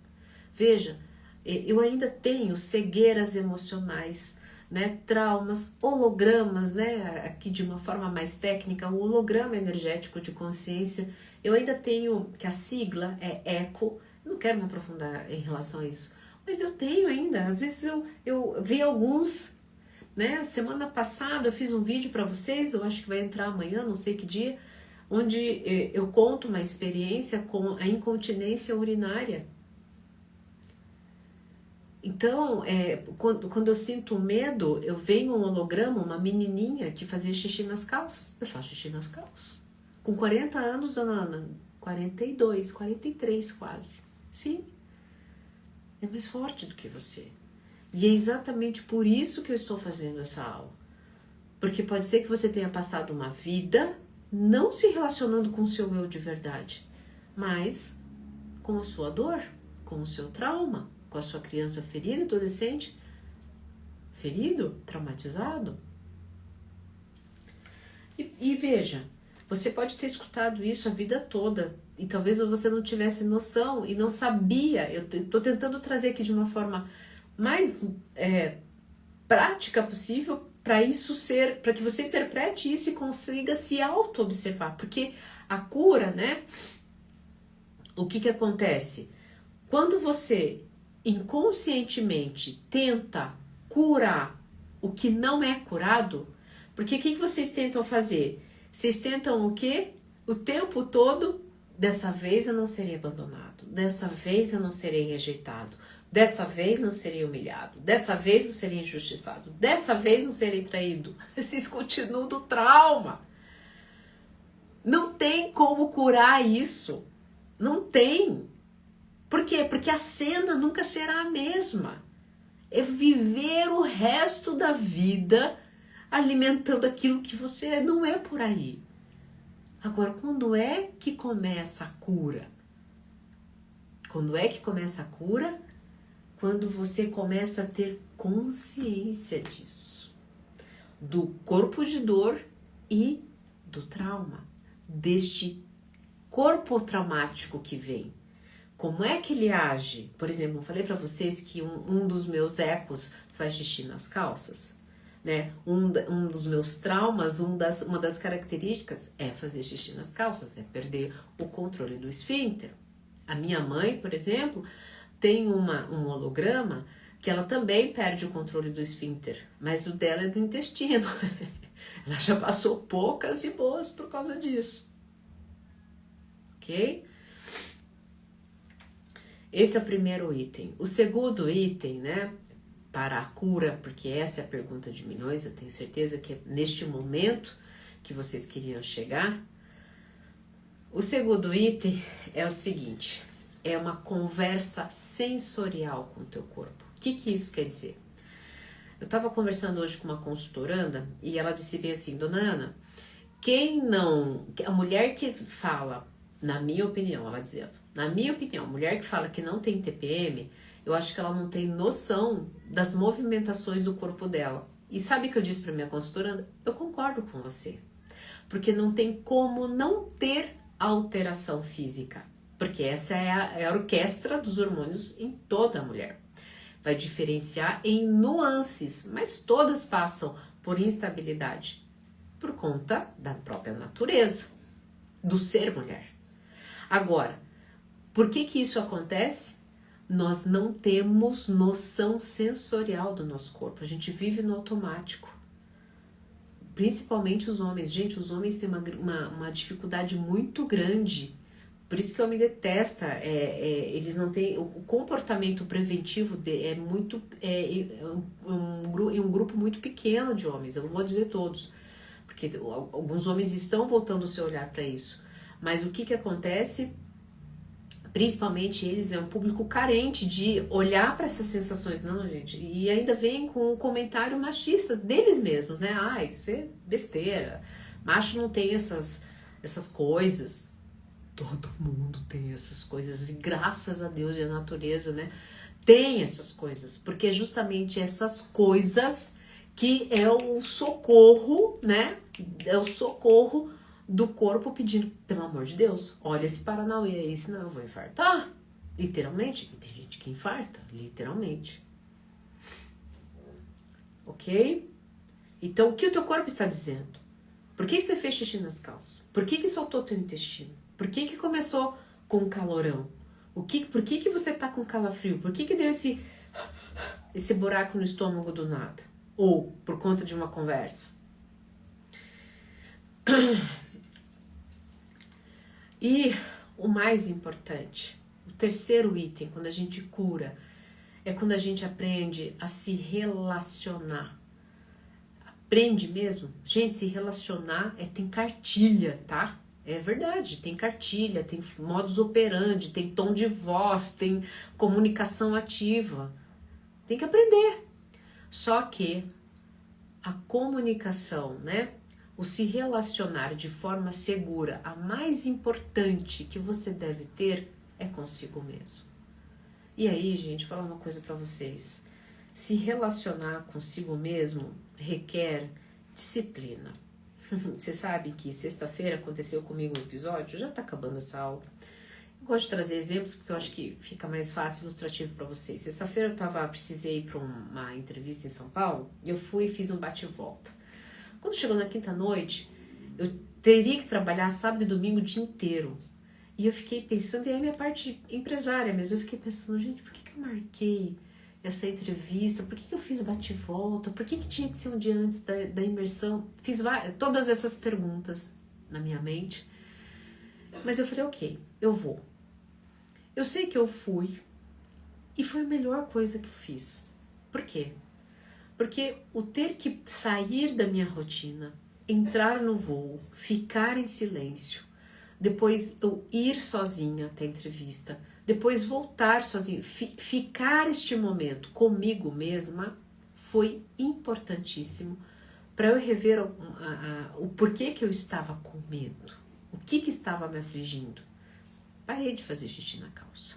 Veja, eu ainda tenho cegueiras emocionais, né, traumas, hologramas, né, aqui de uma forma mais técnica, o holograma energético de consciência. Eu ainda tenho, que a sigla é ECO, eu não quero me aprofundar em relação a isso, mas eu tenho ainda, às vezes eu vi alguns, né, semana passada eu fiz um vídeo para vocês, eu acho que vai entrar amanhã, não sei que dia, onde eu conto uma experiência com a incontinência urinária. Então, quando eu sinto medo, eu venho um holograma, uma menininha que fazia xixi nas calças. Eu faço xixi nas calças. Com 40 anos, dona Ana, 42, 43 quase. Sim, é mais forte do que você. E é exatamente por isso que eu estou fazendo essa aula. Porque pode ser que você tenha passado uma vida não se relacionando com o seu eu de verdade, mas com a sua dor, com o seu trauma, com a sua criança ferida, adolescente ferido, traumatizado. E veja, você pode ter escutado isso a vida toda e talvez você não tivesse noção e não sabia. Eu estou tentando trazer aqui de uma forma mais prática possível para isso ser, para que você interprete isso e consiga se auto-observar, porque a cura, né? O que acontece? Quando você inconscientemente tenta curar o que não é curado, porque o que vocês tentam fazer? Vocês tentam o quê? O tempo todo, dessa vez eu não serei abandonado, dessa vez eu não serei rejeitado, dessa vez não serei humilhado, dessa vez não serei injustiçado, dessa vez não serei traído. Vocês continuam do trauma. Não tem como curar isso. Não tem. Por quê? Porque a cena nunca será a mesma. É viver o resto da vida alimentando aquilo que você é. Não é por aí. Agora, quando é que começa a cura? Quando é que começa a cura? Quando você começa a ter consciência disso. Do corpo de dor e do trauma, deste corpo traumático que vem. Como é que ele age? Por exemplo, eu falei para vocês que um dos meus ecos faz xixi nas calças, né? Um dos meus traumas, uma das características é fazer xixi nas calças, é perder o controle do esfíncter. A minha mãe, por exemplo, tem um holograma que ela também perde o controle do esfíncter, mas o dela é do intestino. Ela já passou poucas e boas por causa disso. Ok? Esse é o primeiro item. O segundo item, né, para a cura, porque essa é a pergunta de milhões, eu tenho certeza que é neste momento que vocês queriam chegar. O segundo item é o seguinte, é uma conversa sensorial com o teu corpo. O que isso quer dizer? Eu estava conversando hoje com uma consultoranda e ela disse bem assim, Dona Ana, a mulher que fala, na minha opinião, ela dizendo, na minha opinião, a mulher que fala que não tem TPM, eu acho que ela não tem noção das movimentações do corpo dela. E sabe o que eu disse para minha consultoranda? Eu concordo com você, porque não tem como não ter alteração física, porque essa é a orquestra dos hormônios em toda a mulher. Vai diferenciar em nuances, mas todas passam por instabilidade, por conta da própria natureza, do ser mulher. Agora, por que isso acontece? Nós não temos noção sensorial do nosso corpo, a gente vive no automático. Principalmente os homens. Gente, os homens têm uma dificuldade muito grande. Por isso que o homem detesta. Eles não têm. O comportamento preventivo é muito. Um grupo muito pequeno de homens. Eu não vou dizer todos. Porque alguns homens estão voltando o seu olhar para isso. Mas o que acontece? Principalmente eles, é um público carente de olhar para essas sensações, não, gente, e ainda vem com um comentário machista deles mesmos, né? Ah, isso é besteira, macho não tem essas coisas. Todo mundo tem essas coisas, e graças a Deus e a natureza, né? Tem essas coisas, porque é justamente essas coisas que é o socorro, né? É o socorro do corpo pedindo, pelo amor de Deus, olha esse Paranauê aí, senão eu vou infartar. Literalmente. E tem gente que infarta, literalmente. Ok? Então, o que o teu corpo está dizendo? Por que você fez xixi nas calças? Por que soltou teu intestino? Por que começou com um calorão? Por que você tá com calafrio? Por que deu esse buraco no estômago do nada? Ou por conta de uma conversa? E o mais importante, o terceiro item, quando a gente cura, é quando a gente aprende a se relacionar. Aprende mesmo? Gente, se relacionar tem cartilha, tá? É verdade, tem cartilha, tem modus operandi, tem tom de voz, tem comunicação ativa. Tem que aprender. Só que a comunicação, né? O se relacionar de forma segura, a mais importante que você deve ter é consigo mesmo. E aí, gente, vou falar uma coisa para vocês. Se relacionar consigo mesmo requer disciplina. Você sabe que sexta-feira aconteceu comigo um episódio, já tá acabando essa aula. Eu gosto de trazer exemplos porque eu acho que fica mais fácil, ilustrativo para vocês. Sexta-feira precisei ir para uma entrevista em São Paulo e eu fui e fiz um bate-volta. Quando chegou na quinta-noite, eu teria que trabalhar sábado e domingo o dia inteiro. E eu fiquei pensando, e aí minha parte empresária mesmo, eu fiquei pensando, gente, por que eu marquei essa entrevista? Por que eu fiz bate-volta? Por que tinha que ser um dia antes da imersão? Fiz todas essas perguntas na minha mente. Mas eu falei, ok, eu vou. Eu sei que eu fui e foi a melhor coisa que eu fiz. Por quê? Porque o ter que sair da minha rotina, entrar no voo, ficar em silêncio, depois eu ir sozinha até a entrevista, depois voltar sozinha, ficar este momento comigo mesma foi importantíssimo para eu rever o porquê que eu estava com medo, o que estava me afligindo. Parei de fazer xixi na calça.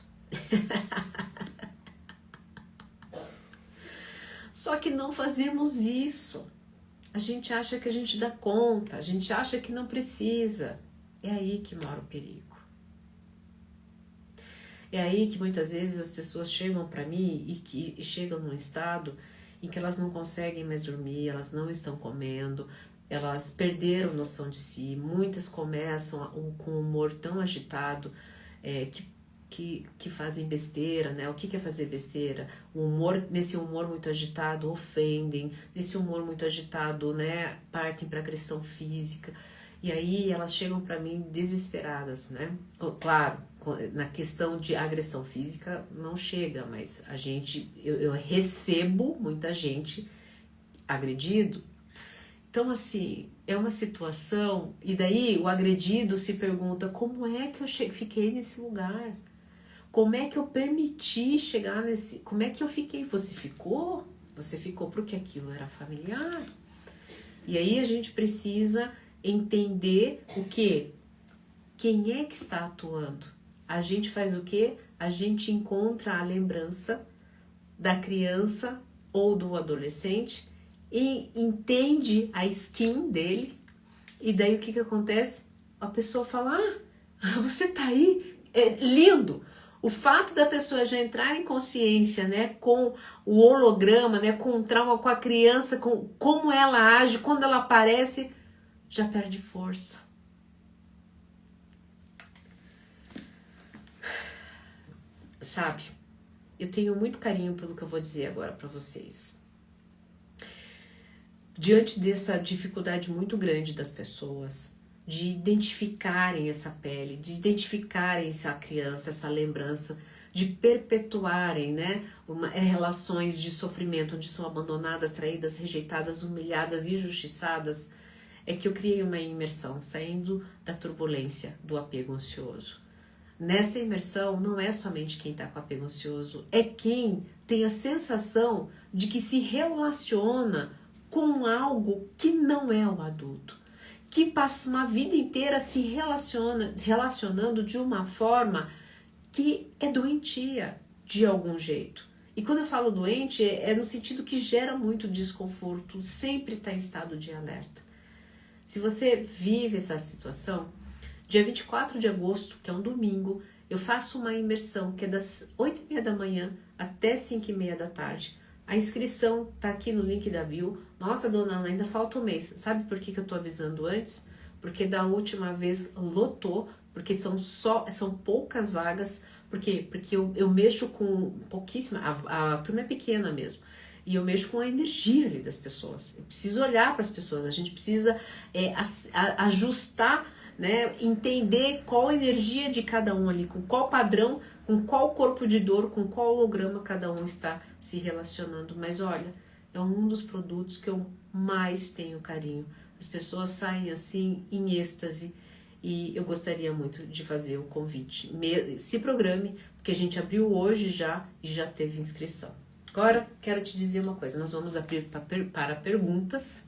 Só que não fazemos isso. A gente acha que a gente dá conta, a gente acha que não precisa. É aí que mora o perigo. É aí que muitas vezes as pessoas chegam para mim e chegam num estado em que elas não conseguem mais dormir, elas não estão comendo, elas perderam noção de si. Muitas começam com um humor tão agitado que fazem besteira, né? O que é fazer besteira? Nesse humor muito agitado, ofendem, nesse humor muito agitado, né? Partem para agressão física. E aí elas chegam para mim desesperadas, né? Claro, na questão de agressão física não chega, mas eu recebo muita gente agredido. Então, assim, é uma situação, e daí o agredido se pergunta, como é que eu fiquei nesse lugar? Como é que eu permiti chegar nesse... Como é que eu fiquei? Você ficou? Você ficou porque aquilo era familiar. E aí a gente precisa entender o quê? Quem é que está atuando? A gente faz o quê? A gente encontra a lembrança da criança ou do adolescente e entende a skin dele. E daí o que acontece? A pessoa fala, você tá aí? É lindo! O fato da pessoa já entrar em consciência, né, com o holograma, né, com o trauma, com a criança, com como ela age, quando ela aparece, já perde força. Sabe, eu tenho muito carinho pelo que eu vou dizer agora para vocês. Diante dessa dificuldade muito grande das pessoas, de identificarem essa pele, de identificarem essa criança, essa lembrança, de perpetuarem, né, relações de sofrimento, onde são abandonadas, traídas, rejeitadas, humilhadas, injustiçadas, é que eu criei uma imersão, saindo da turbulência do apego ansioso. Nessa imersão, não é somente quem está com apego ansioso, é quem tem a sensação de que se relaciona com algo que não é o adulto, que passa uma vida inteira se relacionando de uma forma que é doentia, de algum jeito. E quando eu falo doente, é no sentido que gera muito desconforto, sempre está em estado de alerta. Se você vive essa situação, dia 24 de agosto, que é um domingo, eu faço uma imersão que é das 8h30 da manhã até 5h30 da tarde. A inscrição tá aqui no link da bio. Nossa, dona Ana, ainda falta um mês. Sabe por que eu tô avisando antes? Porque da última vez lotou, porque são poucas vagas. Por quê? Porque eu mexo com pouquíssima, a turma é pequena mesmo. E eu mexo com a energia ali das pessoas. Eu preciso olhar para as pessoas, a gente precisa ajustar, né, entender qual a energia de cada um ali, com qual padrão, com qual corpo de dor, com qual holograma cada um está se relacionando. Mas olha, é um dos produtos que eu mais tenho carinho. As pessoas saem assim em êxtase e eu gostaria muito de fazer o convite. Se programe, porque a gente abriu hoje já e já teve inscrição. Agora, quero te dizer uma coisa, nós vamos abrir para perguntas.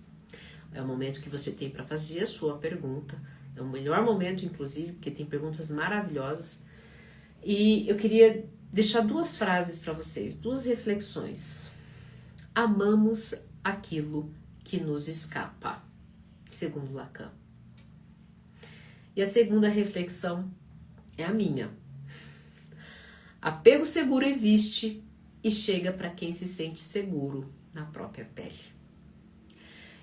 É o momento que você tem para fazer a sua pergunta. É o melhor momento, inclusive, porque tem perguntas maravilhosas. E eu queria deixar duas frases para vocês, duas reflexões. Amamos aquilo que nos escapa, segundo Lacan. E a segunda reflexão é a minha. Apego seguro existe e chega para quem se sente seguro na própria pele.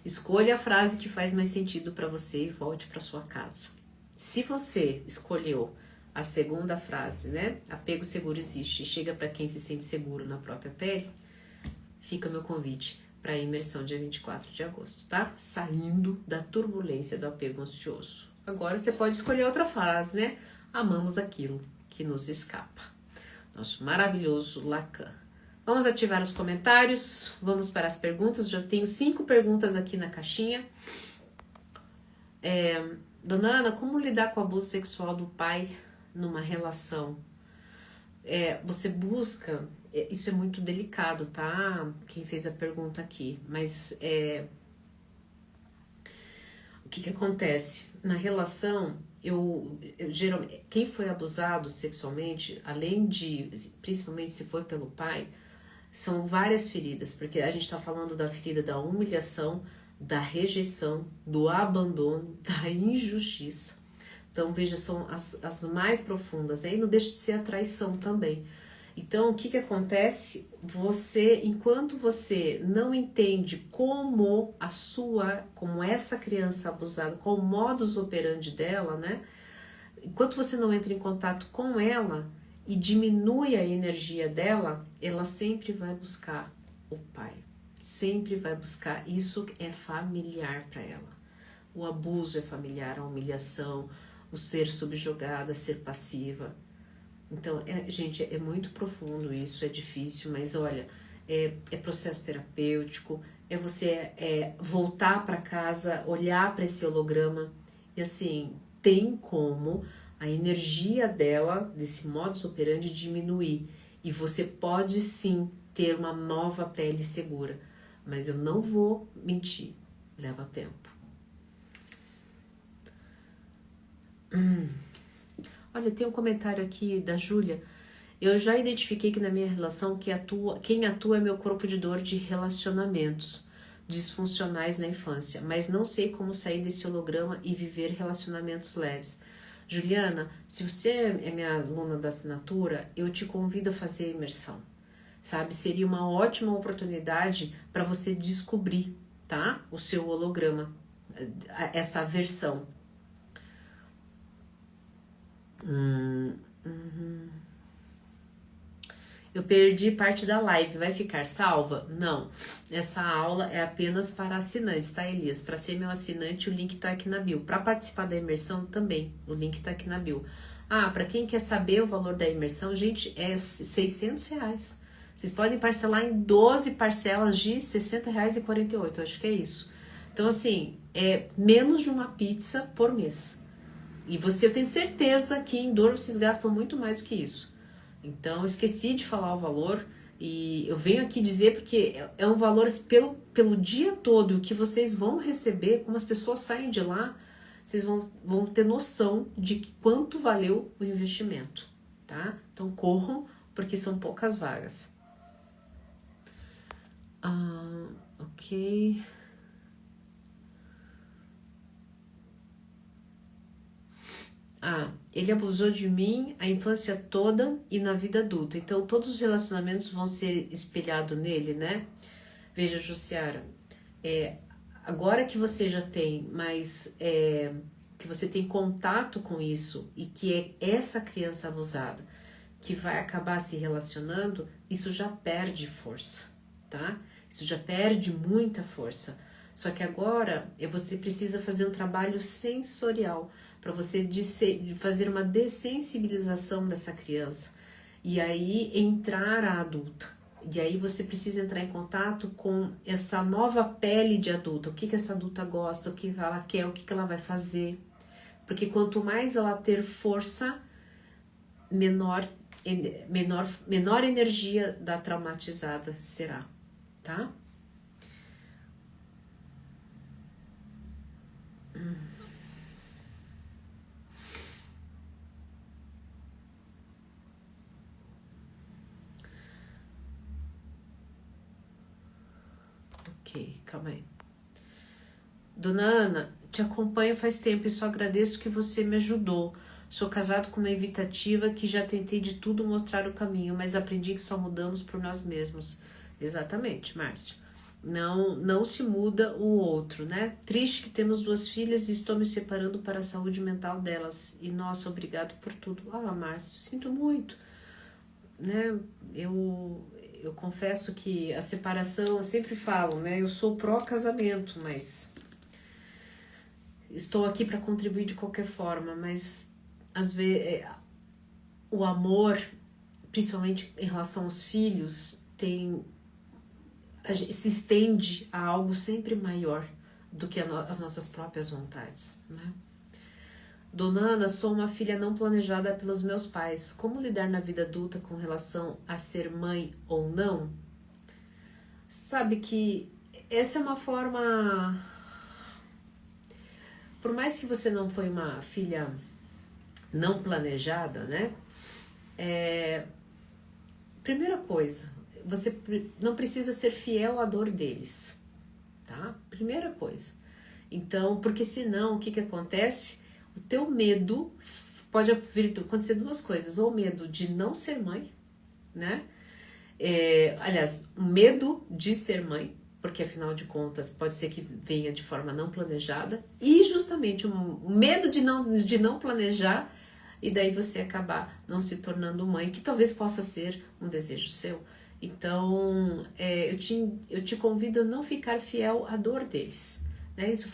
Escolha a frase que faz mais sentido para você e volte para sua casa. Se você escolheu a segunda frase, né? Apego seguro existe e chega para quem se sente seguro na própria pele, fica o meu convite para a imersão dia 24 de agosto, tá? Saindo da turbulência do apego ansioso. Agora você pode escolher outra frase, né? Amamos aquilo que nos escapa. Nosso maravilhoso Lacan. Vamos ativar os comentários, vamos para as perguntas. Já tenho 5 perguntas aqui na caixinha. Dona Ana, como lidar com o abuso sexual do pai numa relação? Você busca... isso é muito delicado, tá? Quem fez a pergunta aqui. Mas o que acontece? Na relação, geralmente, quem foi abusado sexualmente, além de, principalmente se foi pelo pai, são várias feridas, porque a gente está falando da ferida da humilhação, da rejeição, do abandono, da injustiça. Então, veja, são as mais profundas. Aí não deixa de ser a traição também. Então, o que acontece? Você, enquanto você não entende como como essa criança abusada, qual o modus operandi dela, né? Enquanto você não entra em contato com ela e diminui a energia dela, ela sempre vai buscar o pai. Sempre vai buscar. Isso é familiar para ela. O abuso é familiar, a humilhação, o ser subjugada, ser passiva. Então, gente, é muito profundo isso, é difícil, mas olha, é processo terapêutico, é você voltar para casa, olhar para esse holograma e assim, tem como a energia dela, desse modus operandi, diminuir. E você pode sim ter uma nova pele segura, mas eu não vou mentir, leva tempo. Olha, tem um comentário aqui da Júlia. Eu já identifiquei que na minha relação quem atua é meu corpo de dor de relacionamentos disfuncionais na infância, mas não sei como sair desse holograma e viver relacionamentos leves. Juliana, se você é minha aluna da assinatura, eu te convido a fazer a imersão, sabe? Seria uma ótima oportunidade para você descobrir, tá? O seu holograma, essa versão. Eu perdi parte da live, vai ficar salva? Não, essa aula é apenas para assinantes, tá, Elias? Para ser meu assinante, o link tá aqui na bio. Para participar da imersão também, o link tá aqui na bio. Para quem quer saber o valor da imersão, gente, é R$600. Vocês podem parcelar em 12 parcelas de R$60,48, acho que é isso. Então, assim, é menos de uma pizza por mês. E eu tenho certeza que em dor vocês gastam muito mais do que isso. Então, eu esqueci de falar o valor e eu venho aqui dizer porque é um valor pelo dia todo, o que vocês vão receber, como as pessoas saem de lá, vocês vão ter noção de quanto valeu o investimento, tá? Então, corram, porque são poucas vagas. Ok... ele abusou de mim a infância toda e na vida adulta. Então, todos os relacionamentos vão ser espelhados nele, né? Veja, Jussiara, agora que você já tem que você tem contato com isso e que é essa criança abusada que vai acabar se relacionando, isso já perde força, tá? Isso já perde muita força. Só que agora você precisa fazer um trabalho sensorial para você fazer uma dessensibilização dessa criança e aí entrar a adulta. E aí você precisa entrar em contato com essa nova pele de adulta. O que essa adulta gosta, o que ela quer, o que ela vai fazer. Porque quanto mais ela ter força, menor energia da traumatizada será, tá? Ok, calma aí. Dona Ana, te acompanho faz tempo e só agradeço que você me ajudou. Sou casado com uma evitativa que já tentei de tudo mostrar o caminho, mas aprendi que só mudamos por nós mesmos. Exatamente, Márcio. Não se muda o outro, né? Triste que temos 2 filhas e estou me separando para a saúde mental delas. E nossa, obrigado por tudo. Márcio, sinto muito, né? Eu confesso que a separação, eu sempre falo, né? Eu sou pró-casamento, mas estou aqui para contribuir de qualquer forma, mas às vezes o amor, principalmente em relação aos filhos, se estende a algo sempre maior do que as nossas próprias vontades, né? Dona Ana, sou uma filha não planejada pelos meus pais. Como lidar na vida adulta com relação a ser mãe ou não? Sabe que essa é uma forma... Por mais que você não foi uma filha não planejada, né? Primeira coisa, você não precisa ser fiel à dor deles, tá? Primeira coisa. Então, porque senão, o que acontece? O teu medo pode acontecer duas coisas. Ou medo de não ser mãe, né? Aliás, o medo de ser mãe, porque afinal de contas pode ser que venha de forma não planejada, e justamente o medo de não planejar, e daí você acabar não se tornando mãe, que talvez possa ser um desejo seu. Então, eu te convido a não ficar fiel à dor deles, né? Isso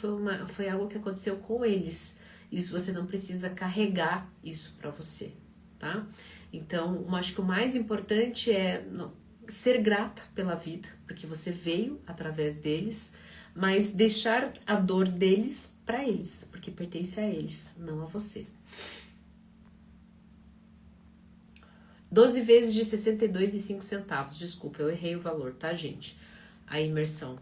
foi algo que aconteceu com eles. Isso você não precisa carregar isso para você, tá? Então, acho que o mais importante é ser grata pela vida, porque você veio através deles, mas deixar a dor deles para eles, porque pertence a eles, não a você. 12 vezes de 62,05. Desculpa, eu errei o valor, tá, gente? A imersão.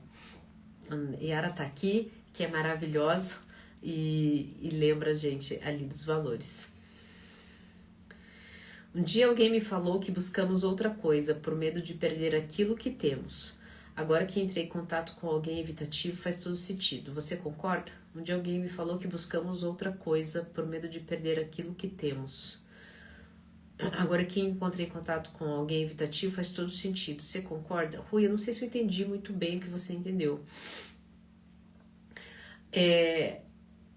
A Yara tá aqui, que é maravilhosa, e lembra a gente ali dos valores. Um dia alguém me falou que buscamos outra coisa por medo de perder aquilo que temos. Agora que entrei em contato com alguém evitativo faz todo sentido. Você concorda? Um dia alguém me falou que buscamos outra coisa por medo de perder aquilo que temos. Agora que entrei em contato com alguém evitativo faz todo sentido. Você concorda? Rui, eu não sei se eu entendi muito bem o que você entendeu.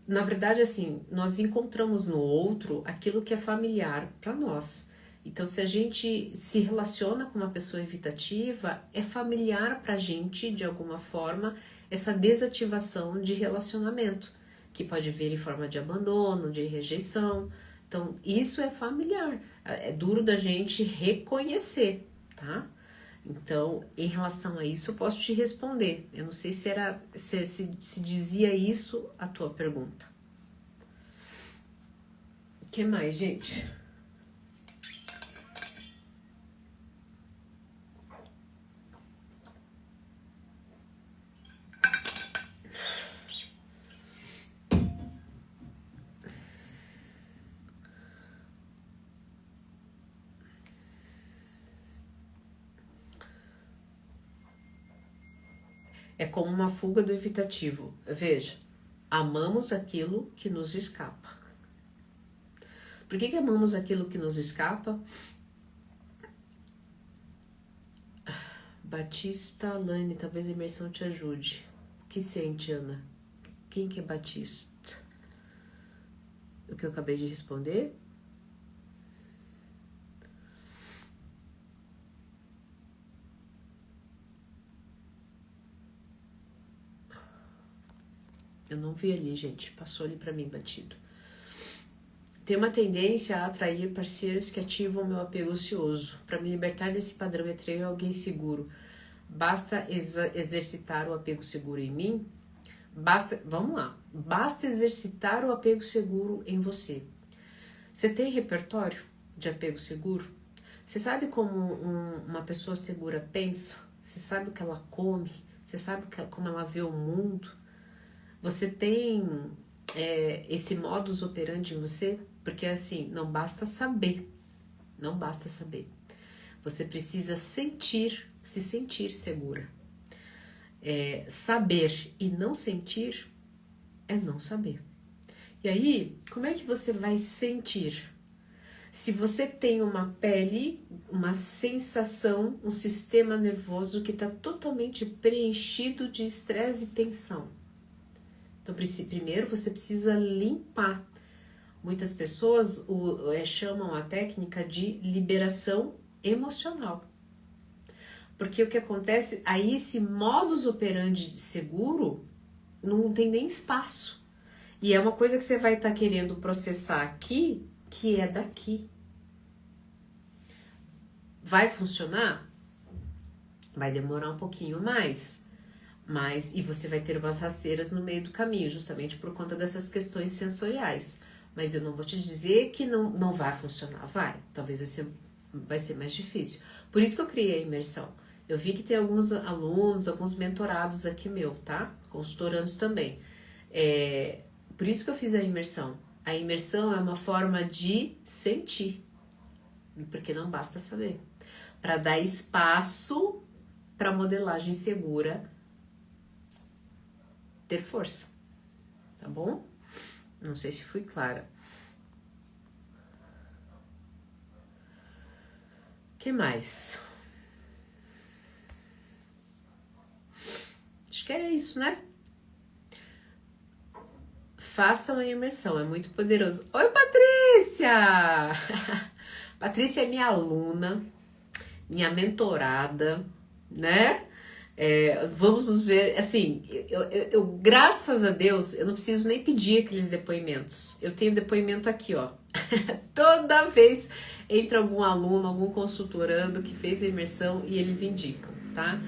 Na verdade, assim, nós encontramos no outro aquilo que é familiar para nós. Então, se a gente se relaciona com uma pessoa evitativa, é familiar para a gente, de alguma forma, essa desativação de relacionamento, que pode vir em forma de abandono, de rejeição. Então, isso é familiar. É duro da gente reconhecer, tá? Então, em relação a isso, eu posso te responder. Eu não sei se dizia isso a tua pergunta. O que mais, gente? É como uma fuga do evitativo. Veja, amamos aquilo que nos escapa. Por que amamos aquilo que nos escapa? Batista, Alane, talvez a imersão te ajude. O que sente, Ana? Quem que é Batista? O que eu acabei de responder? Eu não vi ali, gente. Passou ali pra mim batido. Tem uma tendência a atrair parceiros que ativam o meu apego ocioso. Para me libertar desse padrão, eu atraio alguém seguro. Basta exercitar o apego seguro em mim? Vamos lá. Basta exercitar o apego seguro em você. Você tem repertório de apego seguro? Você sabe como uma pessoa segura pensa? Você sabe o que ela come? Você sabe como ela vê o mundo? Você tem esse modus operandi em você? Porque assim, não basta saber. Não basta saber. Você precisa se sentir segura. Saber e não sentir é não saber. E aí, como é que você vai sentir? Se você tem uma pele, uma sensação, um sistema nervoso que está totalmente preenchido de estresse e tensão. Então, primeiro você precisa limpar. Muitas pessoas chamam a técnica de liberação emocional. Porque o que acontece, aí esse modus operandi seguro não tem nem espaço. E é uma coisa que você vai estar querendo processar aqui, que é daqui. Vai funcionar? Vai demorar um pouquinho mais. E você vai ter umas rasteiras no meio do caminho, justamente por conta dessas questões sensoriais. Mas eu não vou te dizer que não vai funcionar. Vai. Talvez vai ser mais difícil. Por isso que eu criei a imersão. Eu vi que tem alguns alunos, alguns mentorados aqui meu, tá? Consultorandos também. Por isso que eu fiz a imersão. A imersão é uma forma de sentir. Porque não basta saber. Para dar espaço para modelagem segura ter força, tá bom? Não sei se fui clara. O que mais? Acho que era isso, né? Façam a imersão, é muito poderoso. Oi, Patrícia! Patrícia é minha aluna, minha mentorada, né? Vamos nos ver, assim, eu graças a Deus, eu não preciso nem pedir aqueles depoimentos. Eu tenho depoimento aqui, ó. Toda vez entra algum aluno, algum consultorando que fez a imersão e eles indicam, tá?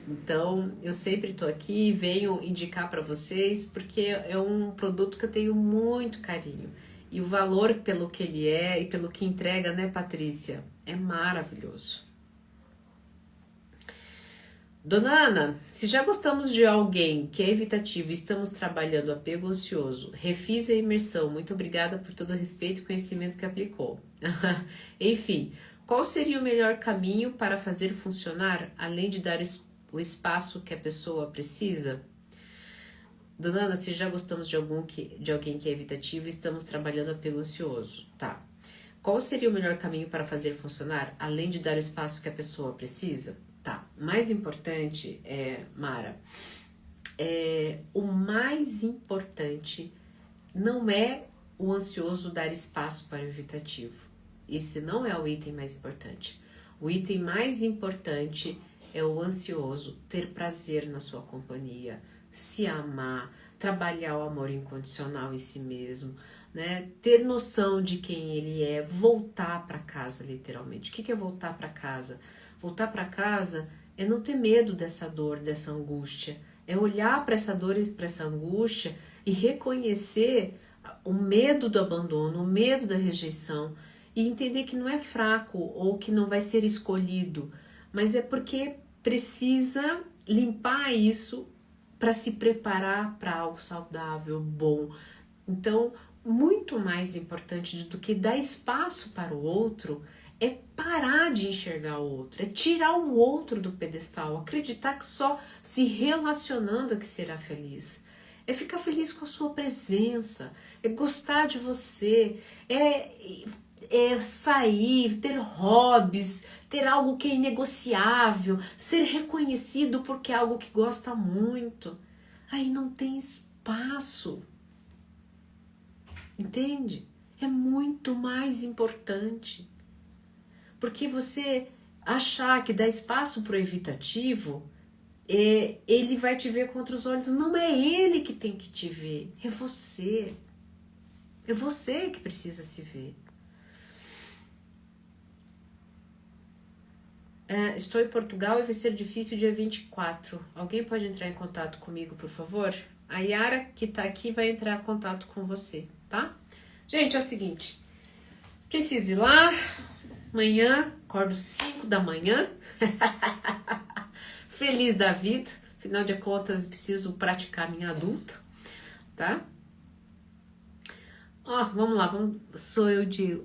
Então, eu sempre tô aqui e venho indicar para vocês, porque é um produto que eu tenho muito carinho. E o valor pelo que ele é e pelo que entrega, né, Patrícia? É maravilhoso. Dona Ana, se já gostamos de alguém que é evitativo e estamos trabalhando apego ansioso, refiz a imersão. Muito obrigada por todo o respeito e conhecimento que aplicou. Enfim, qual seria o melhor caminho para fazer funcionar, além de dar o espaço que a pessoa precisa? Dona Ana, se já gostamos de alguém que é evitativo e estamos trabalhando apego ansioso, tá? Qual seria o melhor caminho para fazer funcionar, além de dar o espaço que a pessoa precisa? Tá, mais importante Mara, o mais importante não é o ansioso dar espaço para o evitativo. Esse não é o item mais importante. O item mais importante é o ansioso ter prazer na sua companhia, se amar, trabalhar o amor incondicional em si mesmo, né? Ter noção de quem ele é, voltar para casa literalmente. O que é voltar para casa? Voltar para casa é não ter medo dessa dor, dessa angústia. É olhar para essa dor e para essa angústia e reconhecer o medo do abandono, o medo da rejeição e entender que não é fraco ou que não vai ser escolhido, mas é porque precisa limpar isso para se preparar para algo saudável, bom. Então, muito mais importante do que dar espaço para o outro é parar de enxergar o outro, é tirar o outro do pedestal, acreditar que só se relacionando é que será feliz. É ficar feliz com a sua presença, é gostar de você, é sair, ter hobbies, ter algo que é inegociável, ser reconhecido porque é algo que gosta muito. Aí não tem espaço. Entende? É muito mais importante. Porque você achar que dá espaço para o evitativo, ele vai te ver com outros olhos. Não é ele que tem que te ver, é você. É você que precisa se ver. Estou em Portugal e vai ser difícil dia 24. Alguém pode entrar em contato comigo, por favor? A Yara, que tá aqui, vai entrar em contato com você, tá? Gente, é o seguinte. Preciso ir lá. Amanhã, acordo 5 da manhã. Feliz da vida. Afinal de contas, preciso praticar minha adulta, tá? Vamos lá. Sou eu de...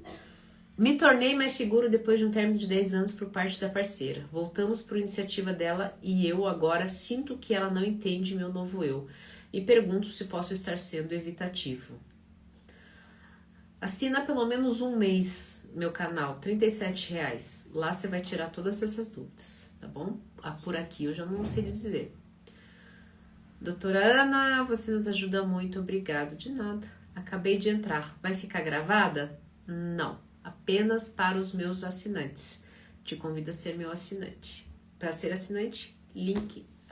Me tornei mais seguro depois de um término de 10 anos por parte da parceira. Voltamos por iniciativa dela e eu agora sinto que ela não entende meu novo eu. E pergunto se posso estar sendo evitativo. Assina pelo menos um mês meu canal, R$37. Lá você vai tirar todas essas dúvidas, tá bom? Por aqui eu já não sei dizer. Doutora Ana, você nos ajuda muito, obrigado. De nada, acabei de entrar. Vai ficar gravada? Não, apenas para os meus assinantes. Te convido a ser meu assinante. Para ser assinante,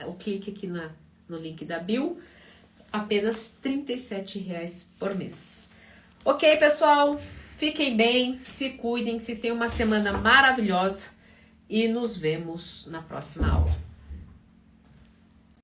o clique aqui no link da bio, apenas R$37 por mês. Ok, pessoal, fiquem bem, se cuidem, que vocês tenham uma semana maravilhosa e nos vemos na próxima aula.